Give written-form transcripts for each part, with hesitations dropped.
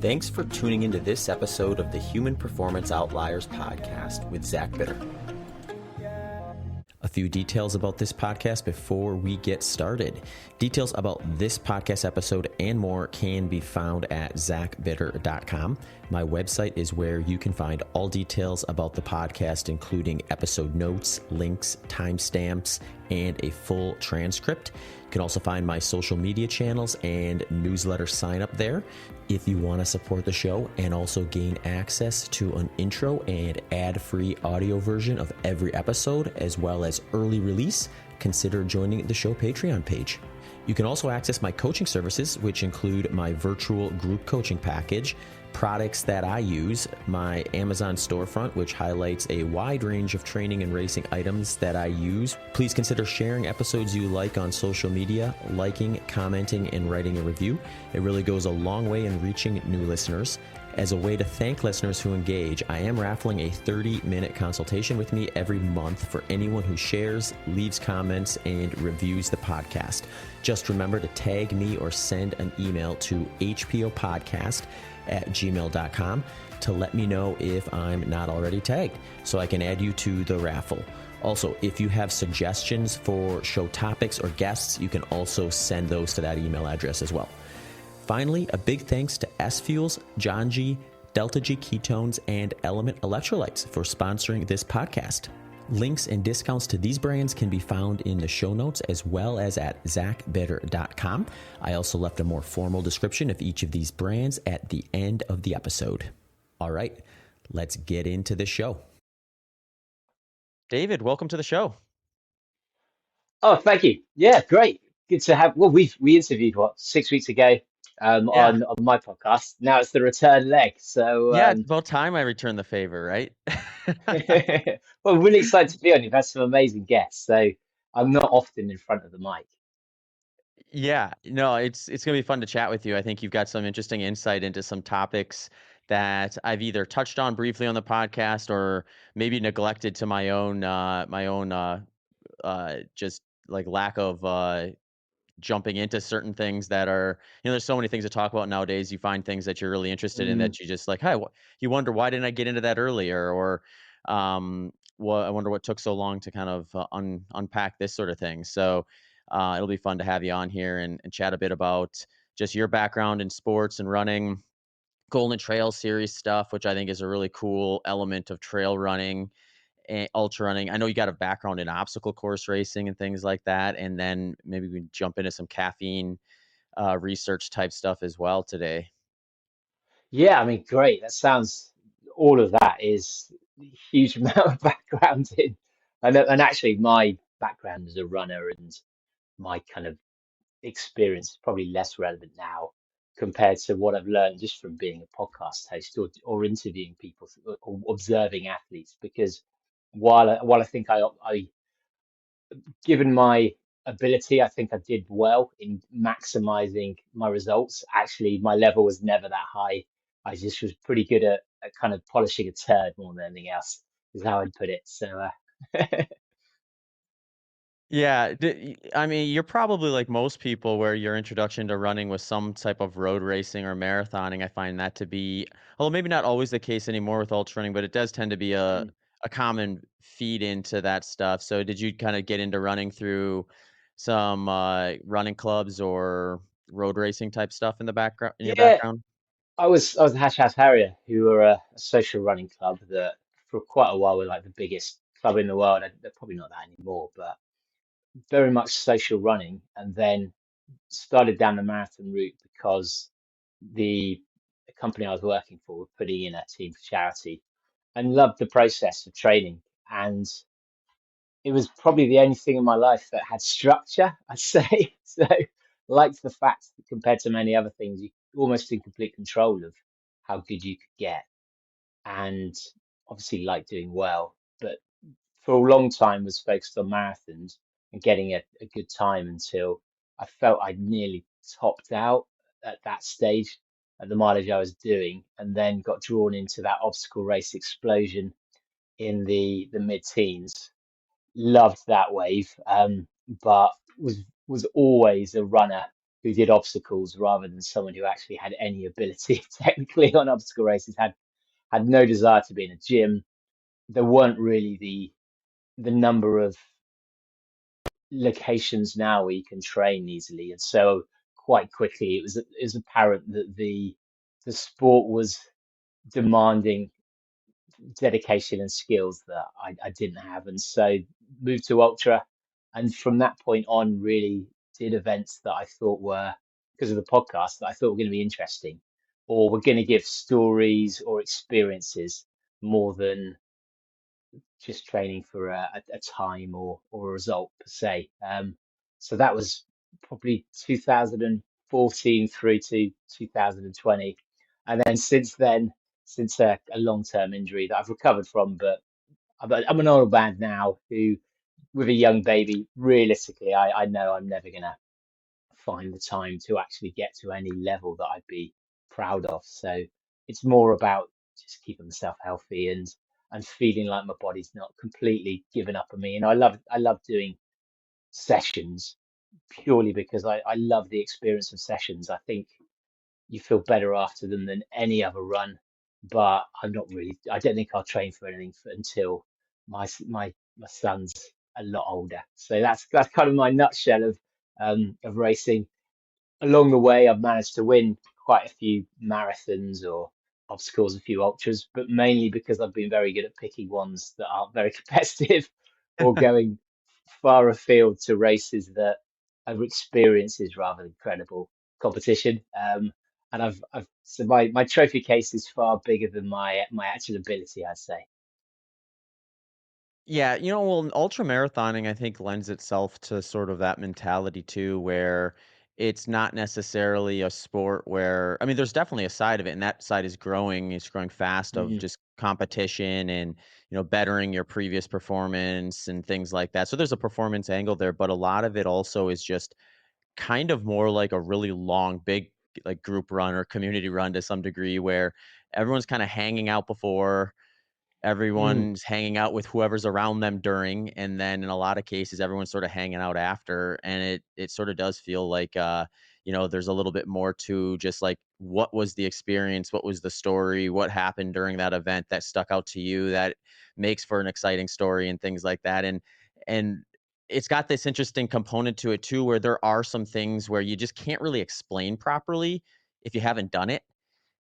Thanks for tuning into this episode of the Human Performance Outliers podcast with Zach Bitter. A few details about this podcast before we get started. Details about this podcast episode and more can be found at zachbitter.com. My website is where you can find all details about the podcast, including episode notes, links, timestamps, and a full transcript. You can also find my social media channels and newsletter sign up there. If you want to support the show and also gain access to an intro and ad-free audio version of every episode, as well as early release, consider joining the show Patreon page. You can also access my coaching services, which include my virtual group coaching package, products that I use, my Amazon storefront, which highlights a wide range of training and racing items that I use. Please consider sharing episodes you like on social media, liking, commenting, and writing a review. It really goes a long way in reaching new listeners. As a way to thank listeners who engage, I am raffling a 30-minute consultation with me every month for anyone who shares, leaves comments, and reviews the podcast. Just remember to tag me or send an email to hpopodcast@gmail.com to let me know if I'm not already tagged so I can add you to the raffle. Also, if you have suggestions for show topics or guests, you can also send those to that email address as well. Finally, a big thanks to S Fuels, John G, Delta G Ketones, and Element Electrolytes for sponsoring this podcast. Links and discounts to these brands can be found in the show notes as well as at zachbitter.com. I also left a more formal description of each of these brands at the end of the episode. All right, let's get into the show. David, welcome to the show. Oh, thank you. Yeah, great. Good to have. Well, we interviewed 6 weeks ago on my podcast. Now it's the return leg. So it's about time I return the favor, right? well, really excited to be on. You've had some amazing guests, so I'm not often in front of the mic. Yeah, no, it's gonna be fun to chat with you. I think you've got some interesting insight into some topics that I've either touched on briefly on the podcast or maybe neglected to my own just like lack of jumping into certain things that are, there's so many things to talk about nowadays. You find things that you're really interested in that you just like, hey, you wonder why didn't I get into that earlier, or well, I wonder what took so long to kind of unpack this sort of thing. So it'll be fun to have you on here and chat a bit about just your background in sports and running, Golden Trail Series stuff, which I think is a really cool element of trail running and ultra running. I know you got a background in obstacle course racing and things like that, and then maybe we can jump into some caffeine research type stuff as well today. Yeah, I mean, great. All of that is a huge amount of background in, and actually my background as a runner and my kind of experience is probably less relevant now compared to what I've learned just from being a podcast host or interviewing people or observing athletes. Because while I think given my ability, I think I did well in maximizing my results. Actually, my level was never that high. I just was pretty good at kind of polishing a turd more than anything else, is how I'd put it. So, Yeah, I mean, you're probably like most people where your introduction to running was some type of road racing or marathoning. I find that to be, although maybe not always the case anymore with ultra running, but it does tend to be a common feed into that stuff. So did you kind of get into running through some running clubs or road racing type stuff in the background, in your yeah, background? I was a Hash House Harrier, who were a social running club that for quite a while were like the biggest club in the world. They're probably not that anymore, but very much social running. And then started down the marathon route because the company I was working for were putting in a team for charity and loved the process of training. And it was probably the only thing in my life that had structure, I'd say. So liked the fact that compared to many other things, you're almost in complete control of how good you could get. And obviously like doing well, but for a long time was focused on marathons and getting a good time until I felt I'd nearly topped out at that stage at the mileage I was doing, and then got drawn into that obstacle race explosion in the mid-teens. Loved that wave, but was always a runner who did obstacles rather than someone who actually had any ability technically on obstacle races, had no desire to be in a gym. There weren't really the number of locations now where you can train easily, and so quite quickly it was apparent that the sport was demanding dedication and skills that I didn't have, and so moved to ultra, and from that point on, really did events that I thought were, because of the podcast, that I thought were going to be interesting, or were going to give stories or experiences more than just training for a time or a result per se. So that was probably 2014 through to 2020, and then since then, since a long-term injury that I've recovered from, but I'm an old man now who, with a young baby, realistically, I know I'm never gonna find the time to actually get to any level that I'd be proud of. So it's more about just keeping myself healthy and feeling like my body's not completely given up on me. And I love doing sessions purely because I love the experience of sessions. I think you feel better after them than any other run. But I'm not really. I don't think I'll train for anything until my son's a lot older. So that's kind of my nutshell of racing. Along the way, I've managed to win quite a few marathons or obstacles, a few ultras, but mainly because I've been very good at picking ones that aren't very competitive or going far afield to races that are experiences rather than credible competition. And so my trophy case is far bigger than my actual ability, I'd say. Yeah, well, ultra marathoning, I think, lends itself to sort of that mentality too, where it's not necessarily a sport where, I mean, there's definitely a side of it, and that side is growing. It's growing fast of Mm, just competition and, bettering your previous performance and things like that. So there's a performance angle there, but a lot of it also is just kind of more like a really long, big, like group run or community run to some degree, where everyone's kind of hanging out before. mm, Everyone's hanging out with whoever's around them during, and then in a lot of cases, everyone's sort of hanging out after, and it sort of does feel like, there's a little bit more to just like, what was the experience? What was the story? What happened during that event that stuck out to you that makes for an exciting story and things like that, and it's got this interesting component to it too, where there are some things where you just can't really explain properly if you haven't done it.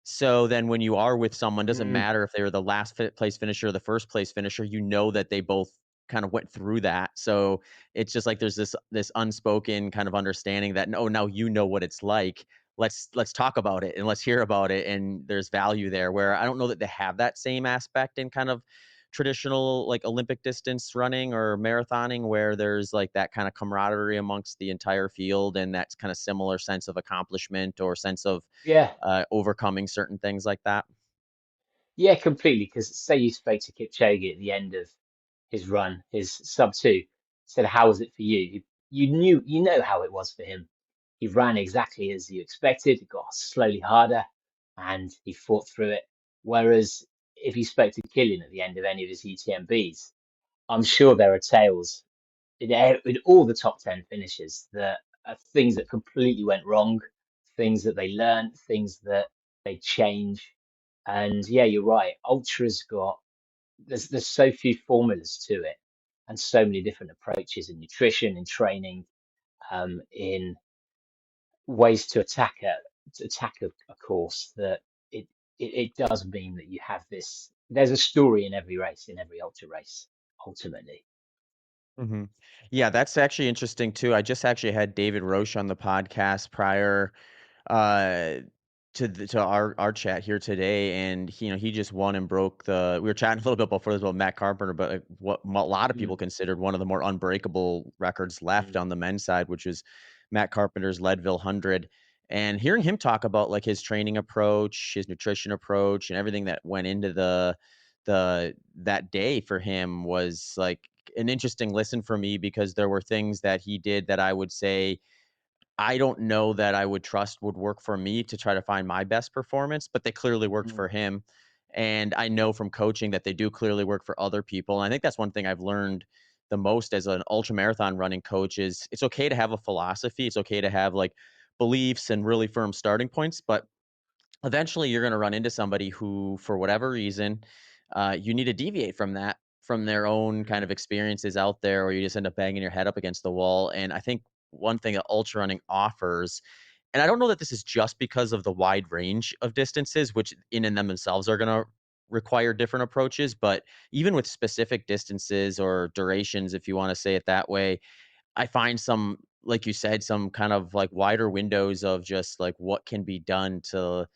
So then when you are with someone, doesn't mm. matter if they were the last place finisher or the first place finisher, that they both kind of went through that. So it's just like there's this unspoken kind of understanding that, no, now you know what it's like. Let's talk about it and let's hear about it. And there's value there, where I don't know that they have that same aspect in kind of traditional like Olympic distance running or marathoning, where there's like that kind of camaraderie amongst the entire field and that kind of similar sense of accomplishment or sense of Yeah. overcoming certain things like that. Yeah, completely. Because say you spoke to Kipchoge at the end of his run, his sub 2, said, "How was it for you?" You know how it was for him. He ran exactly as you expected. It got slowly harder, and he fought through it. Whereas if you spoke to Killian at the end of any of his UTMBs, I'm sure there are tales in all the top 10 finishes that are things that completely went wrong, things that they learned, things that they change. And yeah, you're right. Ultra's got there's so few formulas to it, and so many different approaches in nutrition, in training, in ways to attack a course that it does mean that you have this. There's a story in every race, in every ultra race, ultimately. Mhm. Yeah, that's actually interesting too. I just actually had David Roche on the podcast prior uh to our chat here today, and he just won and broke the we were chatting a little bit before this about Matt Carpenter, but like, what a lot of Mm, people considered one of the more unbreakable records left mm, on the men's side, which is Matt Carpenter's Leadville 100. And hearing him talk about like his training approach, his nutrition approach, and everything that went into that day for him was like an interesting listen for me, because there were things that he did that I would say I don't know that I would trust would work for me to try to find my best performance, but they clearly worked mm, for him. And I know from coaching that they do clearly work for other people. And I think that's one thing I've learned the most as an ultra marathon running coach is it's okay to have a philosophy. It's okay to have like beliefs and really firm starting points. But eventually you're going to run into somebody who, for whatever reason, you need to deviate from that, from their own kind Mm. of experiences out there, or you just end up banging your head up against the wall. And I think one thing that ultra running offers, and I don't know that this is just because of the wide range of distances, which in and themselves are going to require different approaches, but even with specific distances or durations, if you want to say it that way, I find some, like you said, some kind of like wider windows of just like what can be done to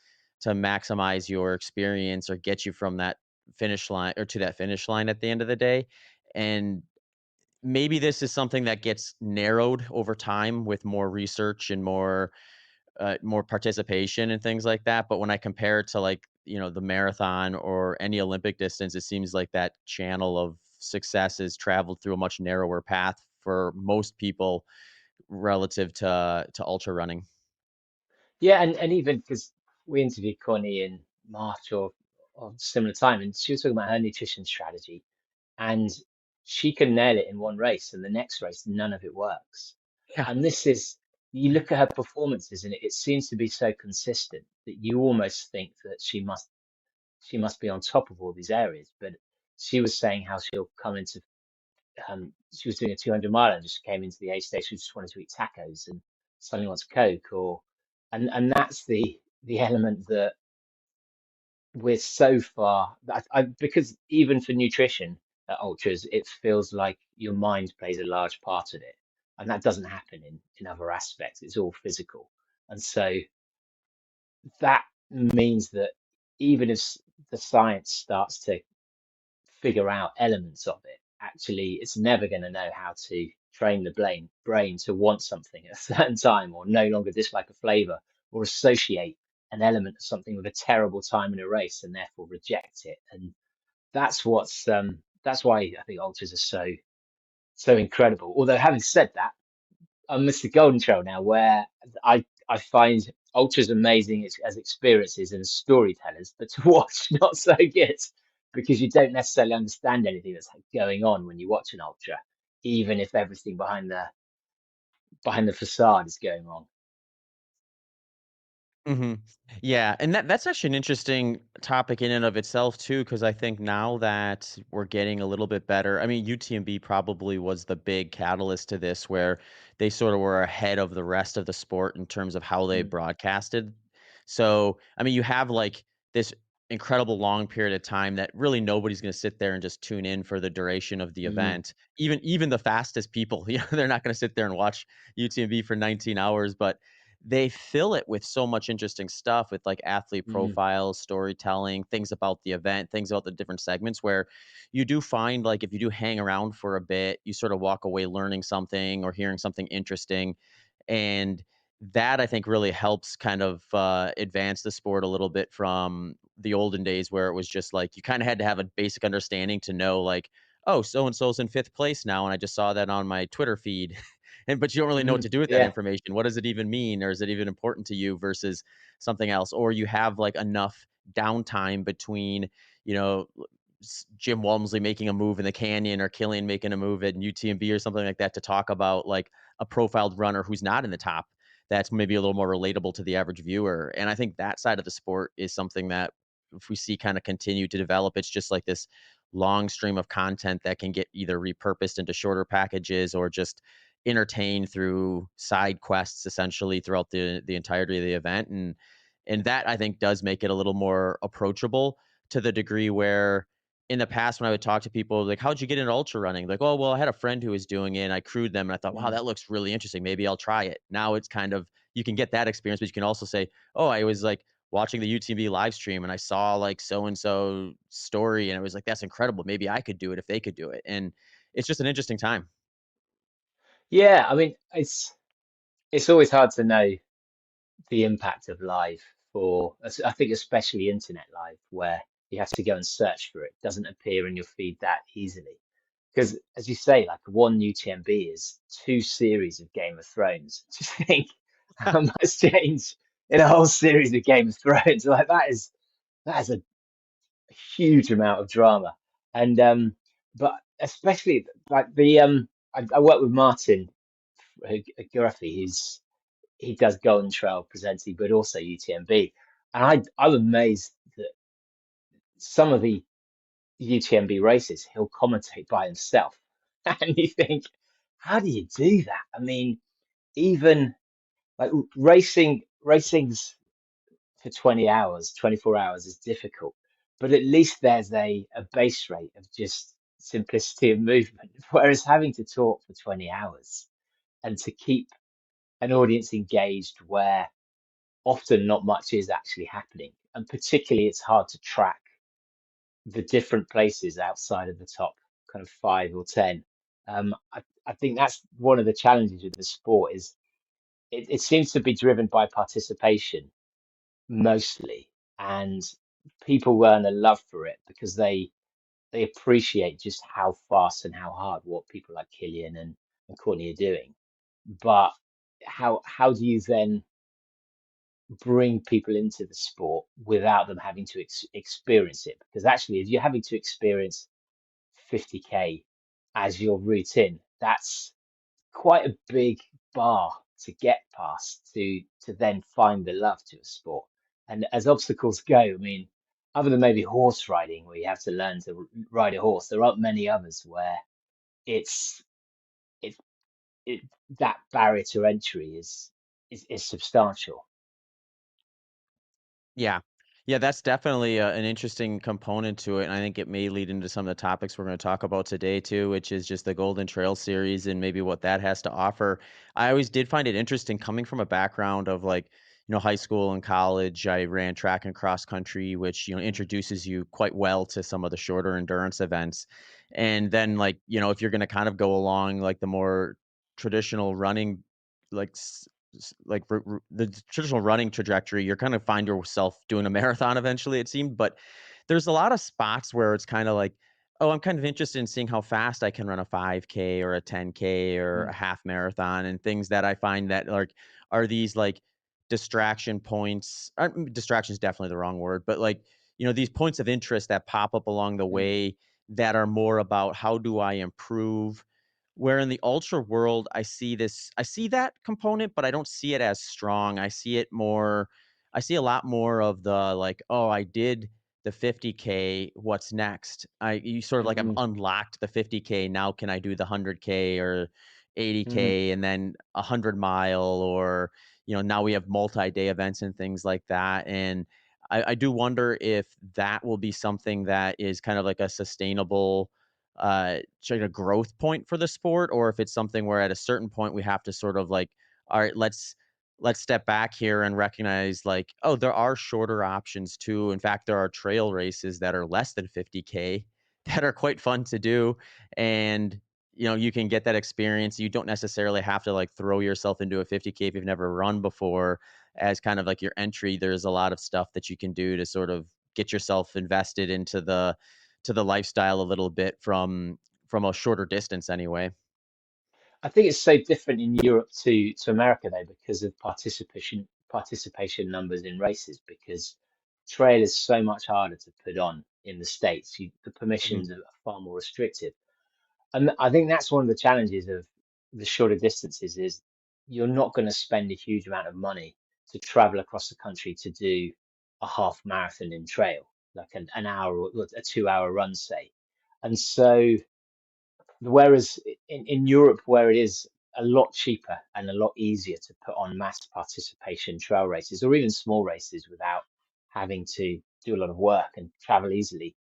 maximize your experience or get you from that finish line or to that finish line at the end of the day. And maybe this is something that gets narrowed over time with more research and more participation and things like that. But when I compare it to, like, the marathon or any Olympic distance, it seems like that channel of success is traveled through a much narrower path for most people relative to ultra running. Yeah, and even because we interviewed Connie in March or similar time, and she was talking about her nutrition strategy, and she can nail it in one race, and the next race, none of it works. Yeah. And this is, you look at her performances, and it seems to be so consistent that you almost think that she must be on top of all these areas. But she was saying how she'll come into she was doing a 200 mile and just came into the aid station, just wanted to eat tacos and suddenly wants Coke, or and that's the element that we're so far because even for nutrition at ultras, it feels like your mind plays a large part of it, and that doesn't happen in other aspects. It's all physical, and so that means that even if the science starts to figure out elements of it, actually, it's never going to know how to train the brain to want something at a certain time, or no longer dislike a flavor, or associate an element of something with a terrible time in a race and therefore reject it. And that's why I think ultras are so incredible. Although having said that, on Mr. Golden Trail now, where I find ultras amazing as experiences and storytellers, but to watch not so good because you don't necessarily understand anything that's going on when you watch an ultra, even if everything behind the facade is going wrong. Mhm. Yeah, and that's actually an interesting topic in and of itself too, because I think now that we're getting a little bit better. I mean, UTMB probably was the big catalyst to this, where they sort of were ahead of the rest of the sport in terms of how they Mm, broadcasted. So, I mean, you have like this incredible long period of time that really nobody's going to sit there and just tune in for the duration of the mm, event. Even the fastest people, they're not going to sit there and watch UTMB for 19 hours, but they fill it with so much interesting stuff with like athlete mm, profiles, storytelling, things about the event, things about the different segments where you do find like if you do hang around for a bit, you sort of walk away learning something or hearing something interesting. And that I think really helps kind of advance the sport a little bit from the olden days where it was just like you kind of had to have a basic understanding to know like, oh, so and so's in fifth place now, and I just saw that on my Twitter feed. And but you don't really know what to do with that yeah. information. What does it even mean, or is it even important to you versus something else? Or you have like enough downtime between, you know, Jim Walmsley making a move in the canyon or Killian making a move at UTMB or something like that to talk about like a profiled runner who's not in the top. That's maybe a little more relatable to the average viewer. And I think that side of the sport is something that if we see kind of continue to develop, it's just like this long stream of content that can get either repurposed into shorter packages or just entertained through side quests essentially throughout the entirety of the event. And that I think does make it a little more approachable to the degree where in the past when I would talk to people like, how'd you get into ultra running? Like, oh, well, I had a friend who was doing it and I crewed them and I thought, wow, Mm, that looks really interesting. Maybe I'll try it. Now it's kind of, you can get that experience, but you can also say, oh, I was like watching the UTV live stream and I saw like so and so story and it was like, that's incredible. Maybe I could do it if they could do it. And it's just an interesting time. yeah, I mean, it's always hard to know the impact of live for, I think, especially internet live, where you have to go and search for it. It doesn't appear in your feed that easily. Because, as you say, like one UTMB is two series of Game of Thrones. Just think how much change in a whole series of Game of Thrones. Like that is a huge amount of drama. And but especially like I work with Martin Gurufi, he does Golden Trail presenting, but also UTMB. And I'm amazed that some of the UTMB races he'll commentate by himself. And you think, how do you do that? I mean, even like racing's for 20 hours, 24 hours is difficult, but at least there's a base rate of just simplicity of movement. Whereas having to talk for 20 hours and to keep an audience engaged where often not much is actually happening, and particularly it's hard to track the different places outside of the top kind of 5 or 10. I think that's one of the challenges with the sport is it seems to be driven by participation mostly, and people learn a love for it because they appreciate just how fast and how hard what people like Killian and Courtney are doing. But how do you then bring people into the sport without them having to experience it? Because actually, if you're having to experience 50K as your routine, that's quite a big bar to get past to then find the love to a sport. And as obstacles go, I mean, other than maybe horse riding, where you have to learn to ride a horse, there aren't many others where it's it it that barrier to entry is substantial. Yeah. Yeah, that's definitely an interesting component to it. And I think it may lead into some of the topics we're going to talk about today, too, which is just the Golden Trail series and maybe what that has to offer. I always did find it interesting coming from a background of like, high school and college. I ran track and cross country, which, introduces you quite well to some of the shorter endurance events. And then, like, if you're going to kind of go along like the more traditional running, like like the traditional running trajectory, you're kind of find yourself doing a marathon eventually, it seemed. But there's a lot of spots where it's kind of like, oh, I'm kind of interested in seeing how fast I can run a 5K or a 10K or Mm, a half marathon, and things that I find that like are these like distraction points. Distraction is definitely the wrong word, but like, these points of interest that pop up along the mm, way that are more about how do I improve, where in the ultra world, I see that component, but I don't see it as strong. I see a lot more of the like, oh, I did the 50K, what's next? You sort of like I've mm, unlocked the 50K. Now can I do the 100K or mm. 80K and then 100 mile, or, now we have multi-day events and things like that. And I do wonder if that will be something that is kind of like a sustainable sort of growth point for the sport, or if it's something where at a certain point we have to sort of like, all right, let's step back here and recognize like, oh, there are shorter options too. In fact, there are trail races that are less than 50K that are quite fun to do. And you can get that experience. You don't necessarily have to like throw yourself into a 50K if you've never run before as kind of like your entry. There's a lot of stuff that you can do to sort of get yourself invested into the lifestyle a little bit from a shorter distance anyway. I think it's so different in Europe to America though because of participation numbers in races because trail is so much harder to put on in the States. The Mhm. permissions are far more restrictive. And I think that's one of the challenges of the shorter distances is you're not going to spend a huge amount of money to travel across the country to do a half marathon in trail, like an hour or a 2 hour run, say. And so whereas in Europe, where it is a lot cheaper and a lot easier to put on mass participation trail races or even small races without having to do a lot of work and travel easily,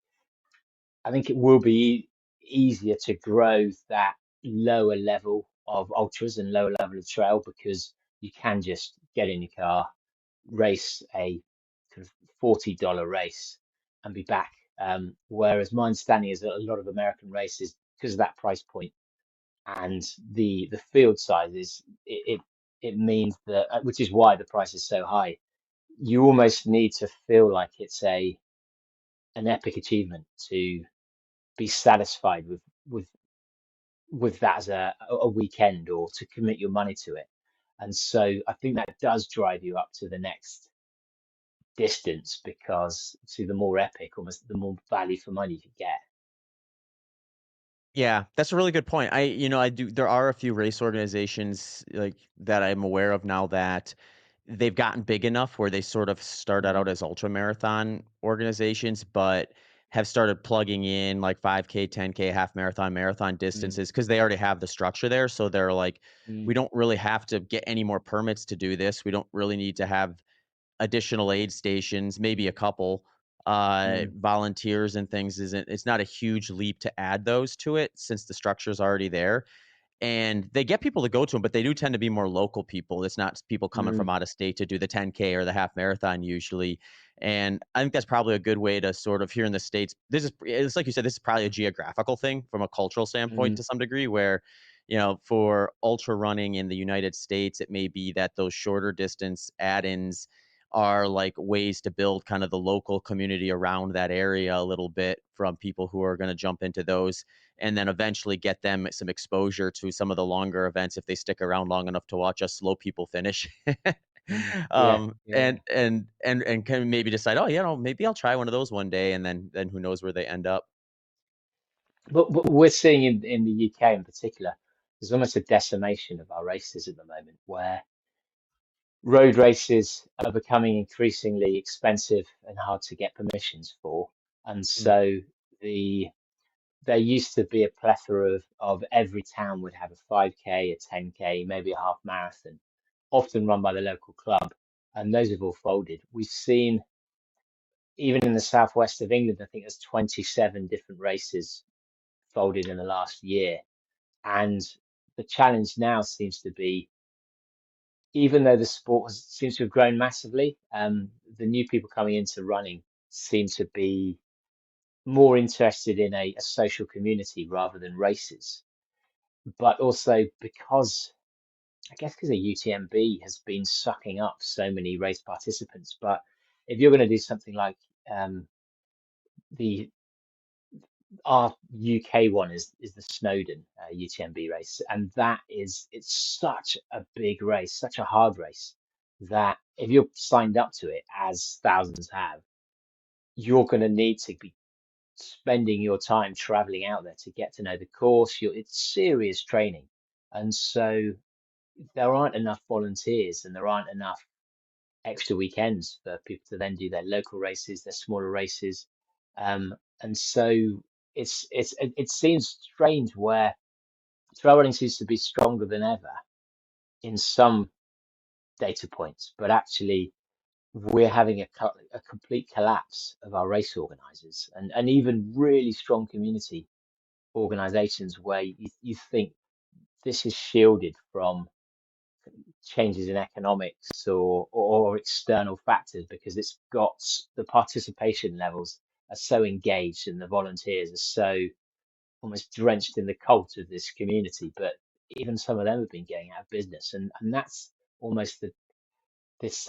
I think it will be easier to grow that lower level of ultras and lower level of trail because you can just get in your car, race a kind of $40 race and be back. Whereas my understanding is that a lot of American races, because of that price point and the field sizes, it means that, which is why the price is so high. You almost need to feel like it's a an epic achievement to be satisfied with with that as a weekend or to commit your money to it. And so I think that does drive you up to the next distance because see the more epic, almost the more value for money you get. Yeah, that's a really good point. I do. There are a few race organizations like that I'm aware of now that they've gotten big enough where they sort of started out Mm, as ultra marathon organizations, but have started plugging in like 5K, 10K, half marathon, marathon mm, distances because they already have the structure there. So they're like, we mm, don't really have to get any more permits to do this. We don't really need to have additional aid stations, maybe a couple, mm, volunteers and things. Isn't It's not a huge leap to add those to it since the structure's already there, and they get people to go to them, but they do tend to be more local people. It's not people coming from mm, out of state to do the 10K or the half marathon usually. And I think that's probably a good way to sort of here in the States. It's like you said, this is probably a geographical thing from a cultural standpoint mm, to some degree, where, for ultra running in the United States, it may be that those shorter distance add ins are like ways to build kind of the local community around that area a little bit from people who are going to jump into those and then eventually get them some exposure to some of the longer events if they stick around long enough to watch us slow people finish. mm. Yeah, yeah, yeah. And can maybe decide, oh, maybe I'll try one of those one day, and then who knows where they end up. But we're seeing in the UK in particular, there's almost a decimation of our races at the moment, where road races are becoming increasingly expensive and hard to get permissions for. And Mm, so the there used to be a plethora of every town would have a 5K, a 10K, maybe a half marathon, often run by the local club, and those have all folded. We've seen, even in the southwest of England, I think there's 27 different races folded in the last year. And the challenge now seems to be, even though the sport seems to have grown massively, the new people coming into running seem to be more interested in a social community rather than races. But also because, I guess, because the UTMB has been sucking up so many race participants. But if you're going to do something like um, the our UK one is the Snowdon UTMB race, and it's such a big race, such a hard race that if you're signed up to it, as thousands have, you're going to need to be spending your time traveling out there to get to know the course. It's serious training, and so there aren't enough volunteers, and there aren't enough extra weekends for people to then do their local races, their smaller races, and so it seems strange where trail running seems to be stronger than ever in some data points, but actually we're having a complete collapse of our race organizers and even really strong community organizations where you think this is shielded from changes in economics or external factors because it's got the participation levels are so engaged and the volunteers are so almost drenched in the cult of this community. But even some of them have been going out of business, and that's almost this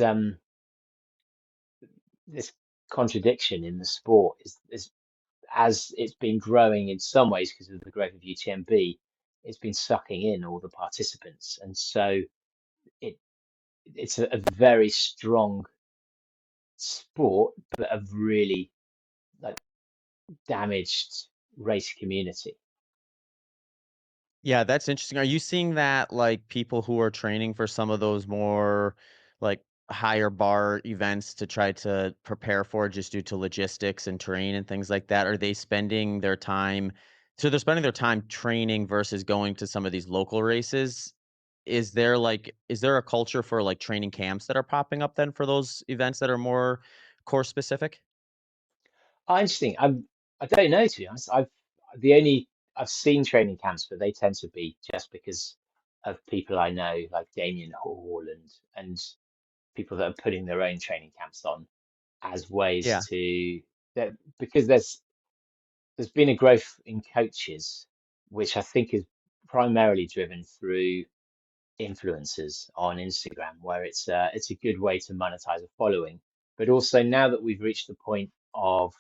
this contradiction in the sport is as it's been growing in some ways because of the growth of UTMB, it's been sucking in all the participants, and so it it's a very strong sport, but a really like damaged race community. yeah, that's interesting. Are you seeing that like people who are training for some of those more like higher bar events to try to prepare for just due to logistics and terrain and things like that? Are they spending their time so they're spending their time training versus going to some of these local races? Is there a culture for like training camps that are popping up then for those events that are more course specific? I just think I don't know, to be honest. The only I've seen training camps, but they tend to be just because of people I know, like Damien Hall and people that are putting their own training camps on as ways Yeah. to that because there's been a growth in coaches, which I think is primarily driven through influencers on Instagram, where it's a good way to monetize a following. But also now that we've reached the point of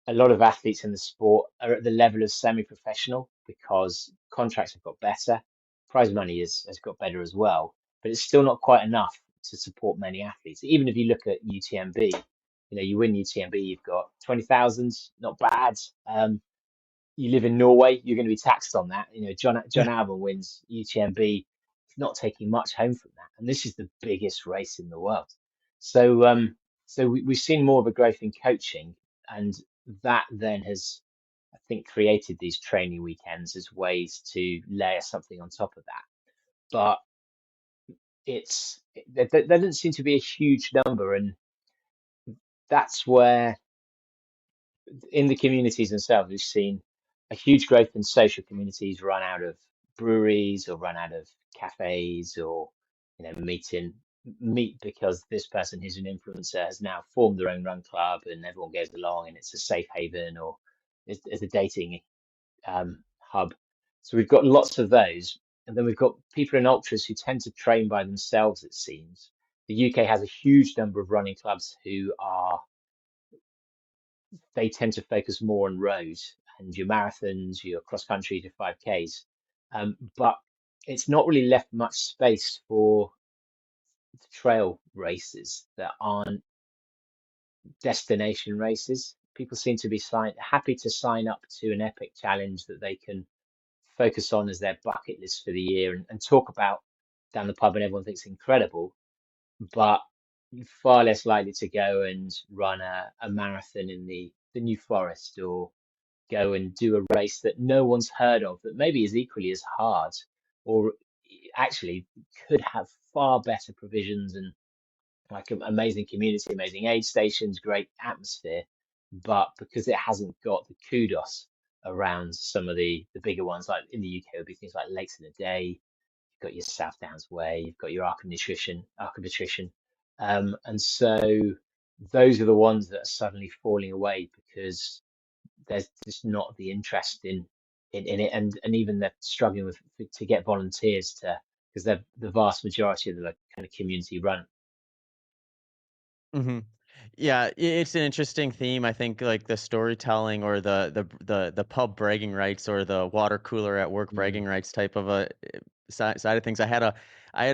a lot of athletes in the sport are at the level of semi-professional because contracts have got better, prize money has got better as well, but it's still not quite enough to support many athletes. Even if you look at UTMB, you win UTMB, you've got 20,000, not bad. you live in Norway, you're going to be taxed on that. John Albon wins UTMB, not taking much home from that, and this is the biggest race in the world. So we've seen more of a growth in coaching, and that then has, I think, created these training weekends as ways to layer something on top of that. But there doesn't seem to be a huge number, and that's where in the communities themselves, we've seen a huge growth in social communities run out of breweries or run out of cafes, or meet because this person who's an influencer has now formed their own run club and everyone goes along and it's a safe haven, or it's a dating hub. So we've got lots of those. And then we've got people in ultras who tend to train by themselves, it seems. The UK has a huge number of running clubs who are, they tend to focus more on road and your marathons, your cross country, your 5Ks. But it's not really left much space for the trail races that aren't destination races. People seem to be happy to sign up to an epic challenge that they can focus on as their bucket list for the year, and talk about down the pub and everyone thinks incredible, but far less likely to go and run a marathon in the New Forest, or go and do a race that no one's heard of that maybe is equally as hard, or actually could have far better provisions and like an amazing community, amazing aid stations, great atmosphere, but because it hasn't got the kudos around some of the bigger ones, like in the UK, it would be things like Lakes in a Day, you've got your South Downs Way, you've got your Arc of Nutrition, and so those are the ones that are suddenly falling away because there's just not the interest in it, and even they're struggling with to get volunteers to, because they're the vast majority of them are kind of community run. Hmm. Yeah, it's an interesting theme. I think like the storytelling or the pub bragging rights or the water cooler at work bragging Mm, rights type of a side of things. I had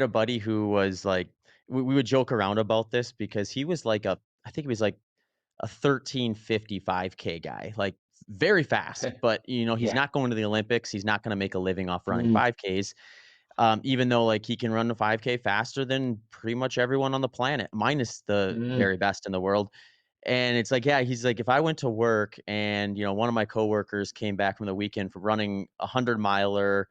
a buddy who was like we would joke around about this because he was like I think he was like a 13:55K guy, like very fast, but he's yeah. not going to the Olympics. He's not going to make a living off running Mm, 5Ks. Even though like he can run the 5K faster than pretty much everyone on the planet, minus the mm, very best in the world. And it's like, yeah, he's like, if I went to work and one of my coworkers came back from the weekend for running 100 miler,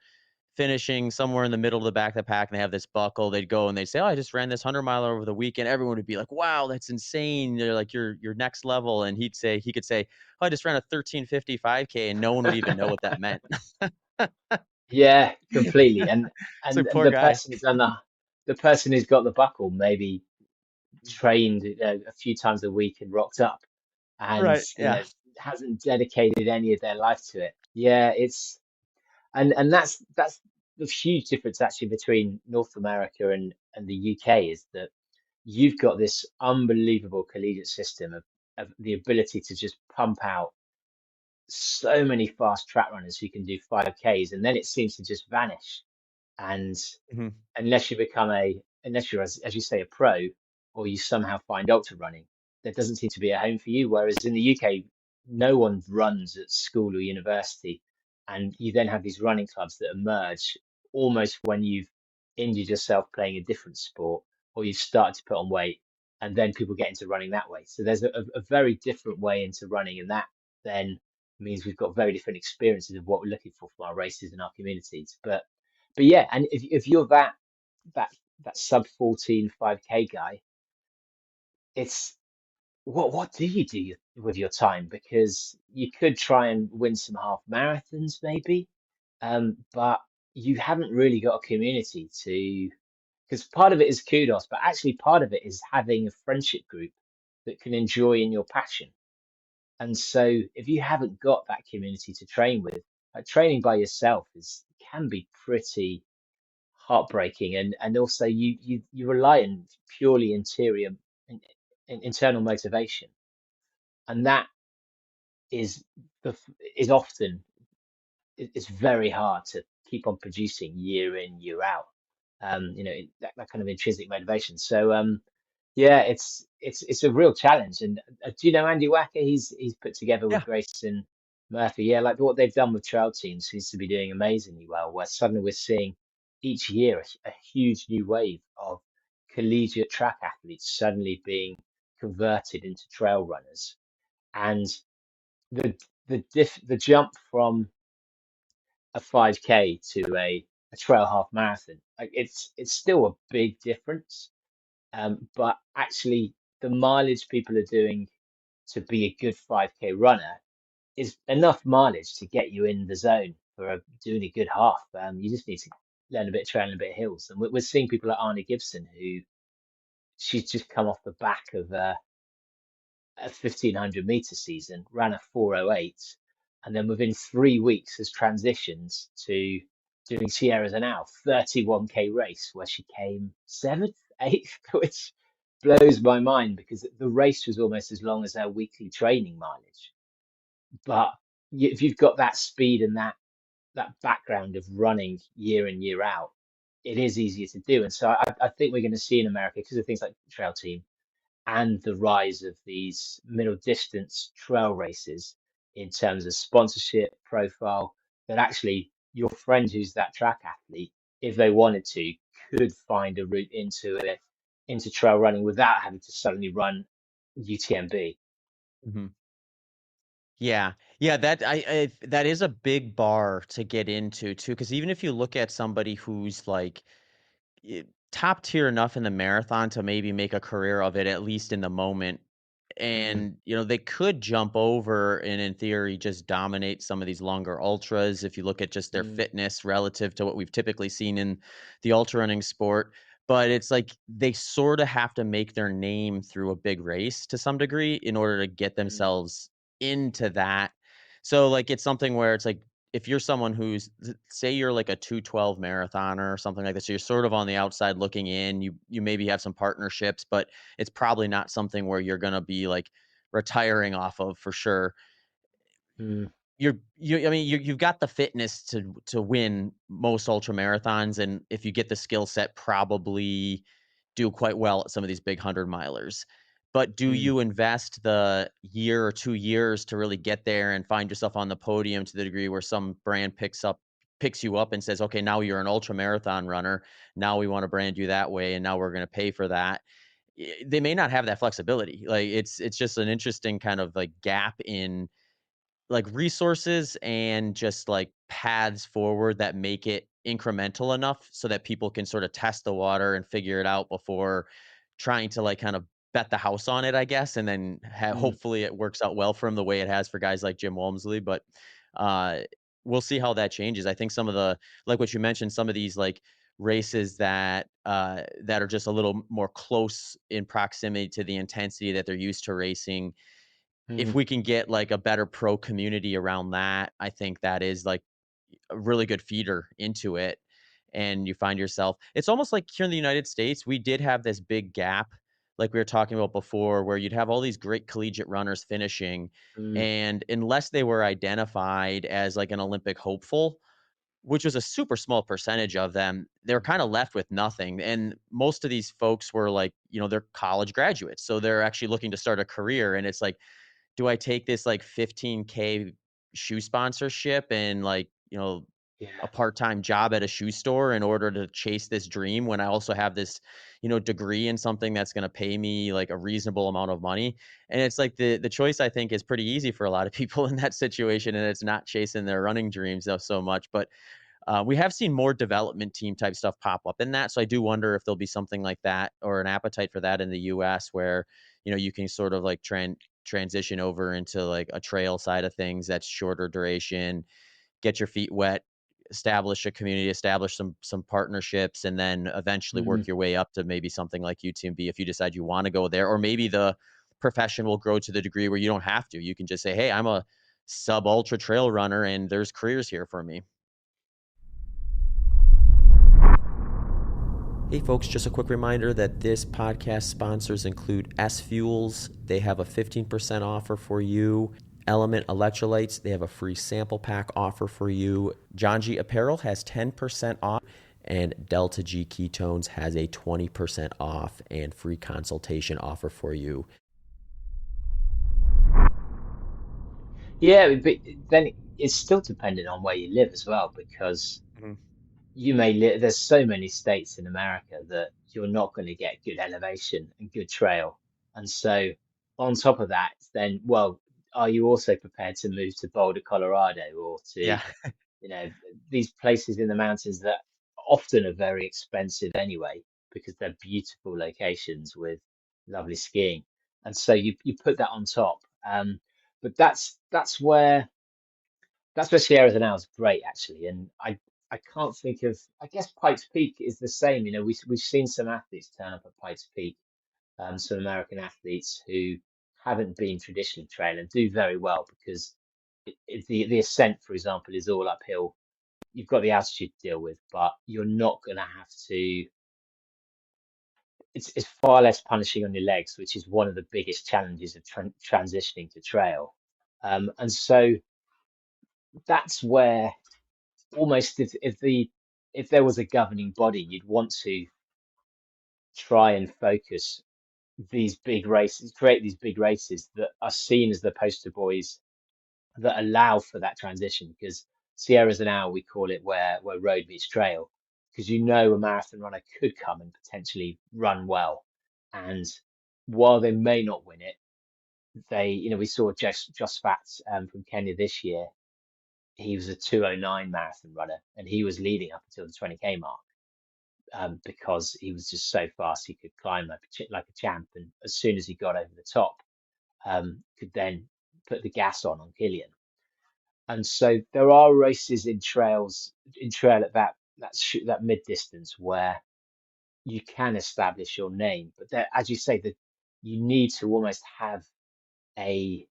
finishing somewhere in the middle of the back of the pack, and they have this buckle, they'd go and they'd say, "Oh, I just ran this 100 miler over the weekend." Everyone would be like, "Wow, that's insane! They're like, you're next level." And he could say, "Oh, I just ran a 13:55K," and no one would even know what that meant. yeah, completely. And It's like, and poor the guy. person who's done the person who's got the buckle maybe trained a few times a week and rocked up, and Right. Yeah. hasn't dedicated any of their life to it. Yeah, it's and that's the huge difference actually between North America and the UK, is that you've got this unbelievable collegiate system of the ability to just pump out so many fast track runners who can do 5Ks, and then it seems to just vanish. And Mhm. unless you're, as you say, a pro, or you somehow find ultra running, there doesn't seem to be a home for you. Whereas in the UK, no one runs at school or university, and you then have these running clubs that emerge almost when you've injured yourself playing a different sport, or you've started to put on weight, and then people get into running that way. So there's a very different way into running, and that then means we've got very different experiences of what we're looking for from our races and our communities. But yeah, and if you're that that sub 14 5K guy, it's what do you do with your time? Because you could try and win some half marathons maybe, but you haven't really got a community to, because part of it is kudos, but actually part of it is having a friendship group that can enjoy in your passion. And so if you haven't got that community to train with, like training by yourself is can be pretty heartbreaking, and also you rely on purely interior internal motivation, and that is the is often it's very hard to keep on producing year in year out, that kind of intrinsic motivation. So yeah, it's a real challenge. And do you know Andy Wacker? He's put together with Yeah. Grayson. Murphy, yeah, like what they've done with trail teams seems to be doing amazingly well, where suddenly we're seeing each year a huge new wave of collegiate track athletes suddenly being converted into trail runners. And the the jump from a 5K to a trail half marathon, like it's still a big difference. But actually the mileage people are doing to be a good 5K runner is enough mileage to get you in the zone for doing a good half. You just need to learn a bit of trail and a bit of hills. And we're seeing people like Arnie Gibson, who she's just come off the back of a 1500-meter season, ran a 4:08, and then within 3 weeks has transitioned to doing Sierra Zanao 31K race where she came seventh, eighth, which blows my mind because the race was almost as long as her weekly training mileage. But if you've got that speed and that background of running year in year out, it is easier to do. And so I think we're going to see in America, because of things like the Trail Team and the rise of these middle distance trail races in terms of sponsorship profile, that actually your friend who's that track athlete, if they wanted to, could find a route into it, into trail running without having to suddenly run UTMB. Mhm. Yeah. Yeah, that is a big bar to get into too, because even if you look at somebody who's like top tier enough in the marathon to maybe make a career of it, at least in the moment. Mm, And, they could jump over and in theory just dominate some of these longer ultras if you look at just their mm, fitness relative to what we've typically seen in the ultra running sport. But it's like they sort of have to make their name through a big race to some degree in order to get mm, themselves into that. So like it's something where it's like if you're someone who's say you're like a 212 marathoner or something like this, so you're sort of on the outside looking in, you maybe have some partnerships, but it's probably not something where you're gonna be, like, retiring off of for sure. mm, I mean, you've got the fitness to win most ultra marathons, and if you get the skill set, probably do quite well at some of these big 100 milers. But do mm, you invest the year or 2 years to really get there and find yourself on the podium to the degree where some brand picks you up and says, "Okay, now you're an ultra marathon runner. Now we wanna brand you that way, and now we're gonna pay for that." They may not have that flexibility. Like, it's just an interesting kind of, like, gap in like resources and just like paths forward that make it incremental enough so that people can sort of test the water and figure it out before trying to like kind of bet the house on it, I guess, and then mm, hopefully it works out well for him the way it has for guys like Jim Walmsley. But uh, we'll see how that changes. I think some of the like what you mentioned, some of these like races that are just a little more close in proximity to the intensity that they're used to racing, if mm, we can get like a better pro community around that, I think that is like a really good feeder into it. And you find yourself, it's almost like here in the United States, we did have this big gap, like we were talking about before, where you'd have all these great collegiate runners finishing. mm, And unless they were identified as like an Olympic hopeful, which was a super small percentage of them, they're kind of left with nothing. And most of these folks were like, they're college graduates. So they're actually looking to start a career. And it's like, do I take this like 15K shoe sponsorship and like, a yeah. part-time job at a shoe store in order to chase this dream when I also have this, degree in something that's going to pay me like a reasonable amount of money? And it's like the choice I think is pretty easy for a lot of people in that situation, and it's not chasing their running dreams so much. But we have seen more development team type stuff pop up in that. So I do wonder if there'll be something like that or an appetite for that in the US where, you can sort of like transition over into like a trail side of things that's shorter duration, get your feet wet, establish a community, establish some partnerships, and then eventually Mm. work your way up to maybe something like UTMB if you decide you want to go there. Or maybe the profession will grow to the degree where you don't have to. You can just say, hey, I'm a sub ultra trail runner and there's careers here for me. Hey folks, just a quick reminder that this podcast sponsors include S Fuels. They have a 15% offer for you. Element Electrolytes, they have a free sample pack offer for you. John G Apparel has 10% off, and Delta G Ketones has a 20% off and free consultation offer for you. Yeah, but then it's still dependent on where you live as well, because Mhm. you may live, there's so many states in America that you're not going to get good elevation and good trail. And so on top of that, then, well, are you also prepared to move to Boulder, Colorado, or to, Yeah. these places in the mountains that often are very expensive anyway, because they're beautiful locations with lovely skiing. And so you put that on top. But that's where Sierra Nevada is great, actually. And I can't think of, I guess Pikes Peak is the same. We've seen some athletes turn up at Pikes Peak, some American athletes who haven't been traditionally trained and do very well, because the ascent, for example, is all uphill. You've got the altitude to deal with, but you're not going to have to. It's far less punishing on your legs, which is one of the biggest challenges of transitioning to trail. And so that's where, almost, if there was a governing body, you'd want to try and focus these big races, create these big races that are seen as the poster boys that allow for that transition. Because Sierra's an hour, we call it, where road meets trail, because a marathon runner could come and potentially run well, and while they may not win it, we saw Josh Fats, from Kenya this year. He was a 2:09 marathon runner, and he was leading up until the 20K mark, because he was just so fast he could climb like a champ, and as soon as he got over the top, could then put the gas on Killian. And so there are races in trail at that mid distance where you can establish your name, but there, as you say, that you need to almost have a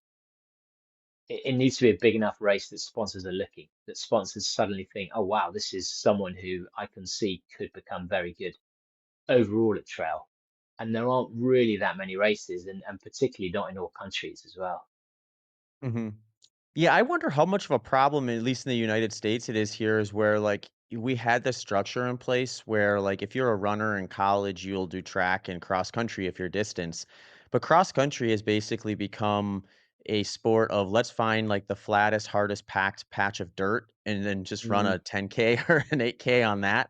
it needs to be a big enough race that sponsors are looking, that sponsors suddenly think, oh wow, this is someone who I can see could become very good overall at trail. And there aren't really that many races, and particularly not in all countries as well. Mhm. Yeah, I wonder how much of a problem, at least in the United States, it is here, is where like we had this structure in place where like if you're a runner in college, you'll do track and cross country if you're distance. But cross country has basically become a sport of let's find like the flattest, hardest packed patch of dirt and then just run Mm, a 10K or an 8K on that.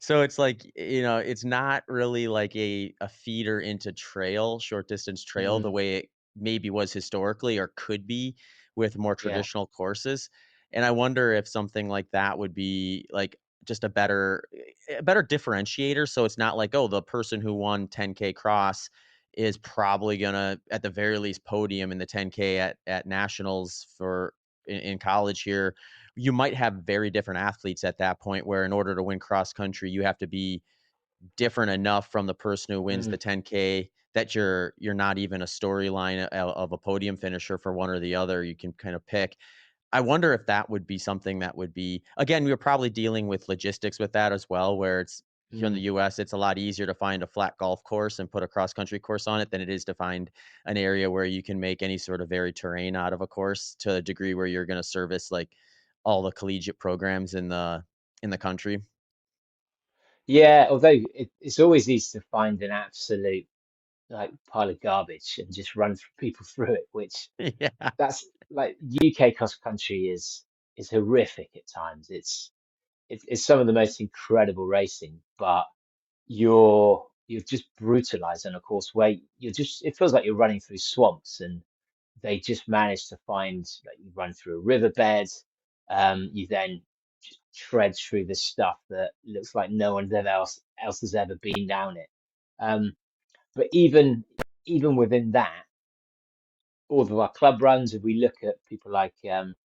So it's like, it's not really like a feeder into trail, short distance trail, the mm, way it maybe was historically or could be with more yeah. traditional courses. And I wonder if something like that would be like just a better differentiator. So it's not like, oh, the person who won 10K cross is probably gonna at the very least podium in the 10K at nationals for in college here. You might have very different athletes at that point where in order to win cross country, you have to be different enough from the person who wins the Mm. 10K that you're not even a storyline of a podium finisher for one or the other. You can kind of pick. I wonder if that would be something that would be again, we are probably dealing with logistics with that as well, where it's here in the Mm. US, it's a lot easier to find a flat golf course and put a cross country course on it than it is to find an area where you can make any sort of varied terrain out of a course to a degree where you're going to service like all the collegiate programs in the country. Yeah, although it's always easy to find an absolute like pile of garbage and just run people through it, which, Yeah. that's like, UK cross country is horrific at times. It's some of the most incredible racing, but you're just brutalized on a course where it feels like you're running through swamps, and they just manage to find, like, you run through a riverbed, you then just tread through this stuff that looks like no one else has ever been down it. Um, but even within that, all of our club runs, if we look at people like, Emil,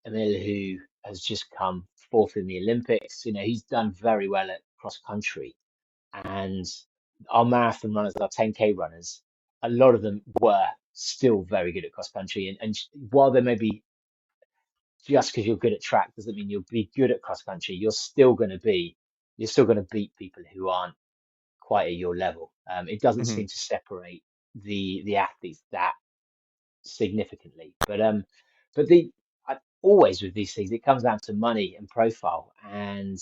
who has just come fourth in the Olympics, he's done very well at cross country. And our marathon runners, our 10K runners, a lot of them were still very good at cross country. And while they may be, just because you're good at track doesn't mean you'll be good at cross country. You're still going to beat people who aren't quite at your level. It doesn't Mhm. seem to separate the athletes that significantly. But always with these things, it comes down to money and profile. And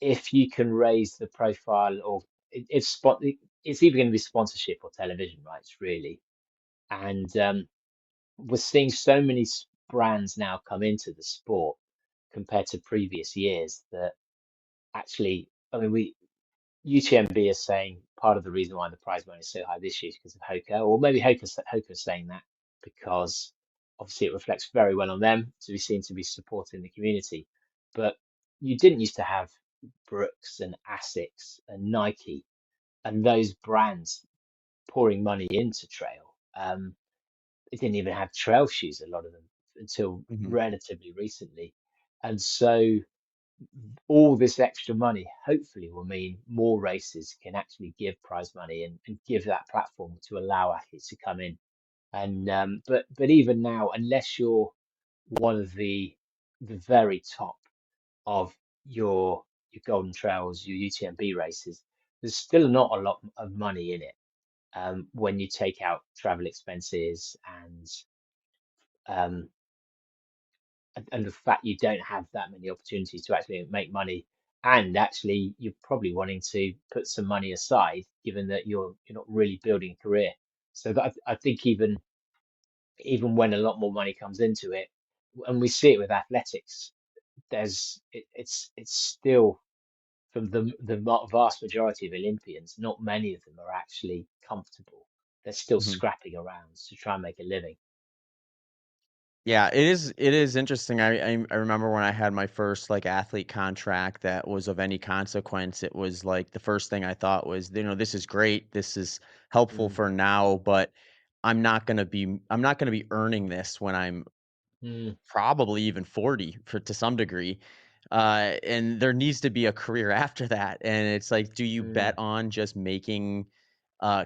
if you can raise the profile, or if it's either going to be sponsorship or television rights, really. And we're seeing so many brands now come into the sport compared to previous years that actually, I mean, UTMB is saying part of the reason why the prize money is so high this year is because of Hoka, or maybe Hoka's saying that because obviously it reflects very well on them to be seen to be supporting the community. But you didn't used to have Brooks and Asics and Nike and those brands pouring money into trail. It didn't even have trail shoes, a lot of them, until Hmm. relatively recently. And so all this extra money hopefully will mean more races can actually give prize money and give that platform to allow athletes to come in. And but even now, unless you're one of the very top of your Golden Trails, your UTMB races, there's still not a lot of money in it. When you take out travel expenses um, and the fact you don't have that many opportunities to actually make money, and actually you're probably wanting to put some money aside, given that you're not really building a career. So that I think even when a lot more money comes into it, and we see it with athletics, it's still from the vast majority of Olympians, not many of them are actually comfortable. They're still Hmm. scrapping around to try and make a living. Yeah, it is interesting. I remember when I had my first like athlete contract that was of any consequence. It was like the first thing I thought was, this is great. This is helpful Mm, for now, but I'm not gonna be earning this when I'm mm, probably even 40 for to some degree. And there needs to be a career after that. And it's like, do you bet mm, on just making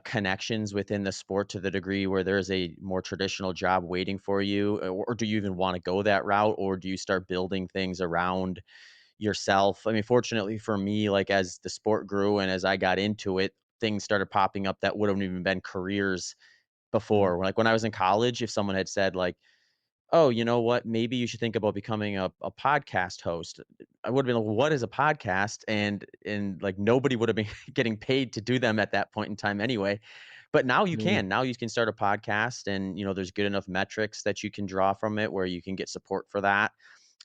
connections within the sport to the degree where there's a more traditional job waiting for you? Or do you even want to go that route? Or do you start building things around yourself? I mean, fortunately for me, like as the sport grew and as I got into it, things started popping up that would have even been careers mm, before. Like when I was in college, if someone had said like, "Oh, you know what? Maybe you should think about becoming a podcast host." I would have been like, "What is a podcast?" And like nobody would have been getting paid to do them at that point in time anyway. But now you mm, can. Now you can start a podcast and there's good enough metrics that you can draw from it where you can get support for that.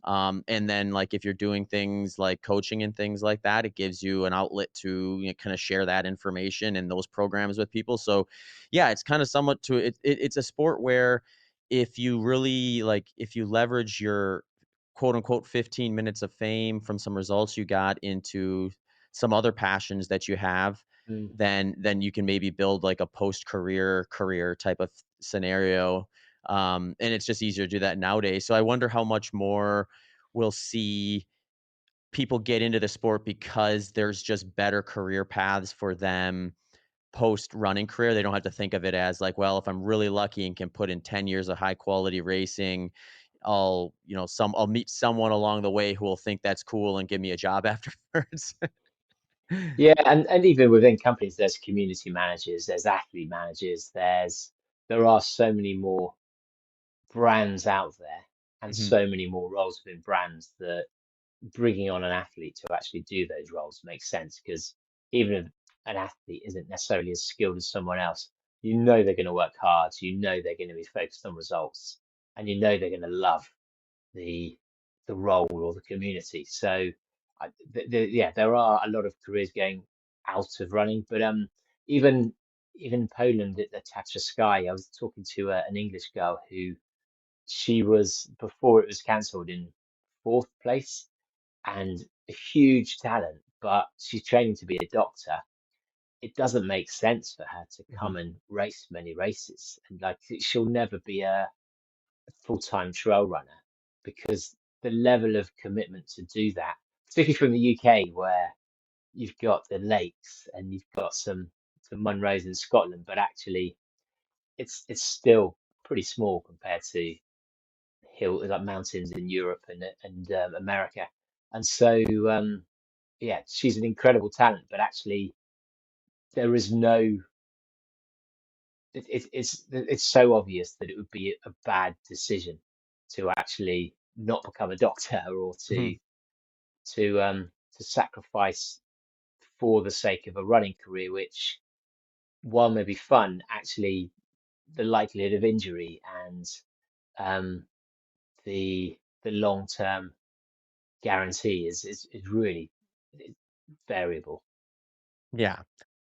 And then like if you're doing things like coaching and things like that, it gives you an outlet to kind of share that information and those programs with people. So yeah, it's kind of somewhat to it's a sport where if you really like if you leverage your quote unquote 15 minutes of fame from some results you got into some other passions that you have, mm. then you can maybe build like a career type of scenario. And it's just easier to do that nowadays. So I wonder how much more we'll see people get into the sport because there's just better career paths for them post running career. They don't have to think of it as like, well, if I'm really lucky and can put in 10 years of high quality racing, I'll meet someone along the way who will think that's cool and give me a job afterwards. Yeah, and even within companies, there's community managers, there's athlete managers, there are so many more brands out there and Mhm. so many more roles within brands that bringing on an athlete to actually do those roles makes sense because even if an athlete isn't necessarily as skilled as someone else, you know they're going to work hard, you know they're going to be focused on results, and you know they're going to love the the role or the community. So, yeah, there are a lot of careers going out of running, but even even Poland at the Tatra Sky, I was talking to an English girl who she was before it was cancelled in fourth place and a huge talent, but she's training to be a doctor. It doesn't make sense for her to Mhm. come and race many races, and like she'll never be a full-time trail runner because the level of commitment to do that, particularly from the UK where you've got the lakes and you've got some Munros in Scotland, but actually it's still pretty small compared to hill like mountains in Europe and America. And so yeah, she's an incredible talent, but actually there is no it's so obvious that it would be a bad decision to actually not become a doctor or Mhm. to sacrifice for the sake of a running career, which while may be fun, actually the likelihood of injury and um, the long term guarantee is really variable. Yeah.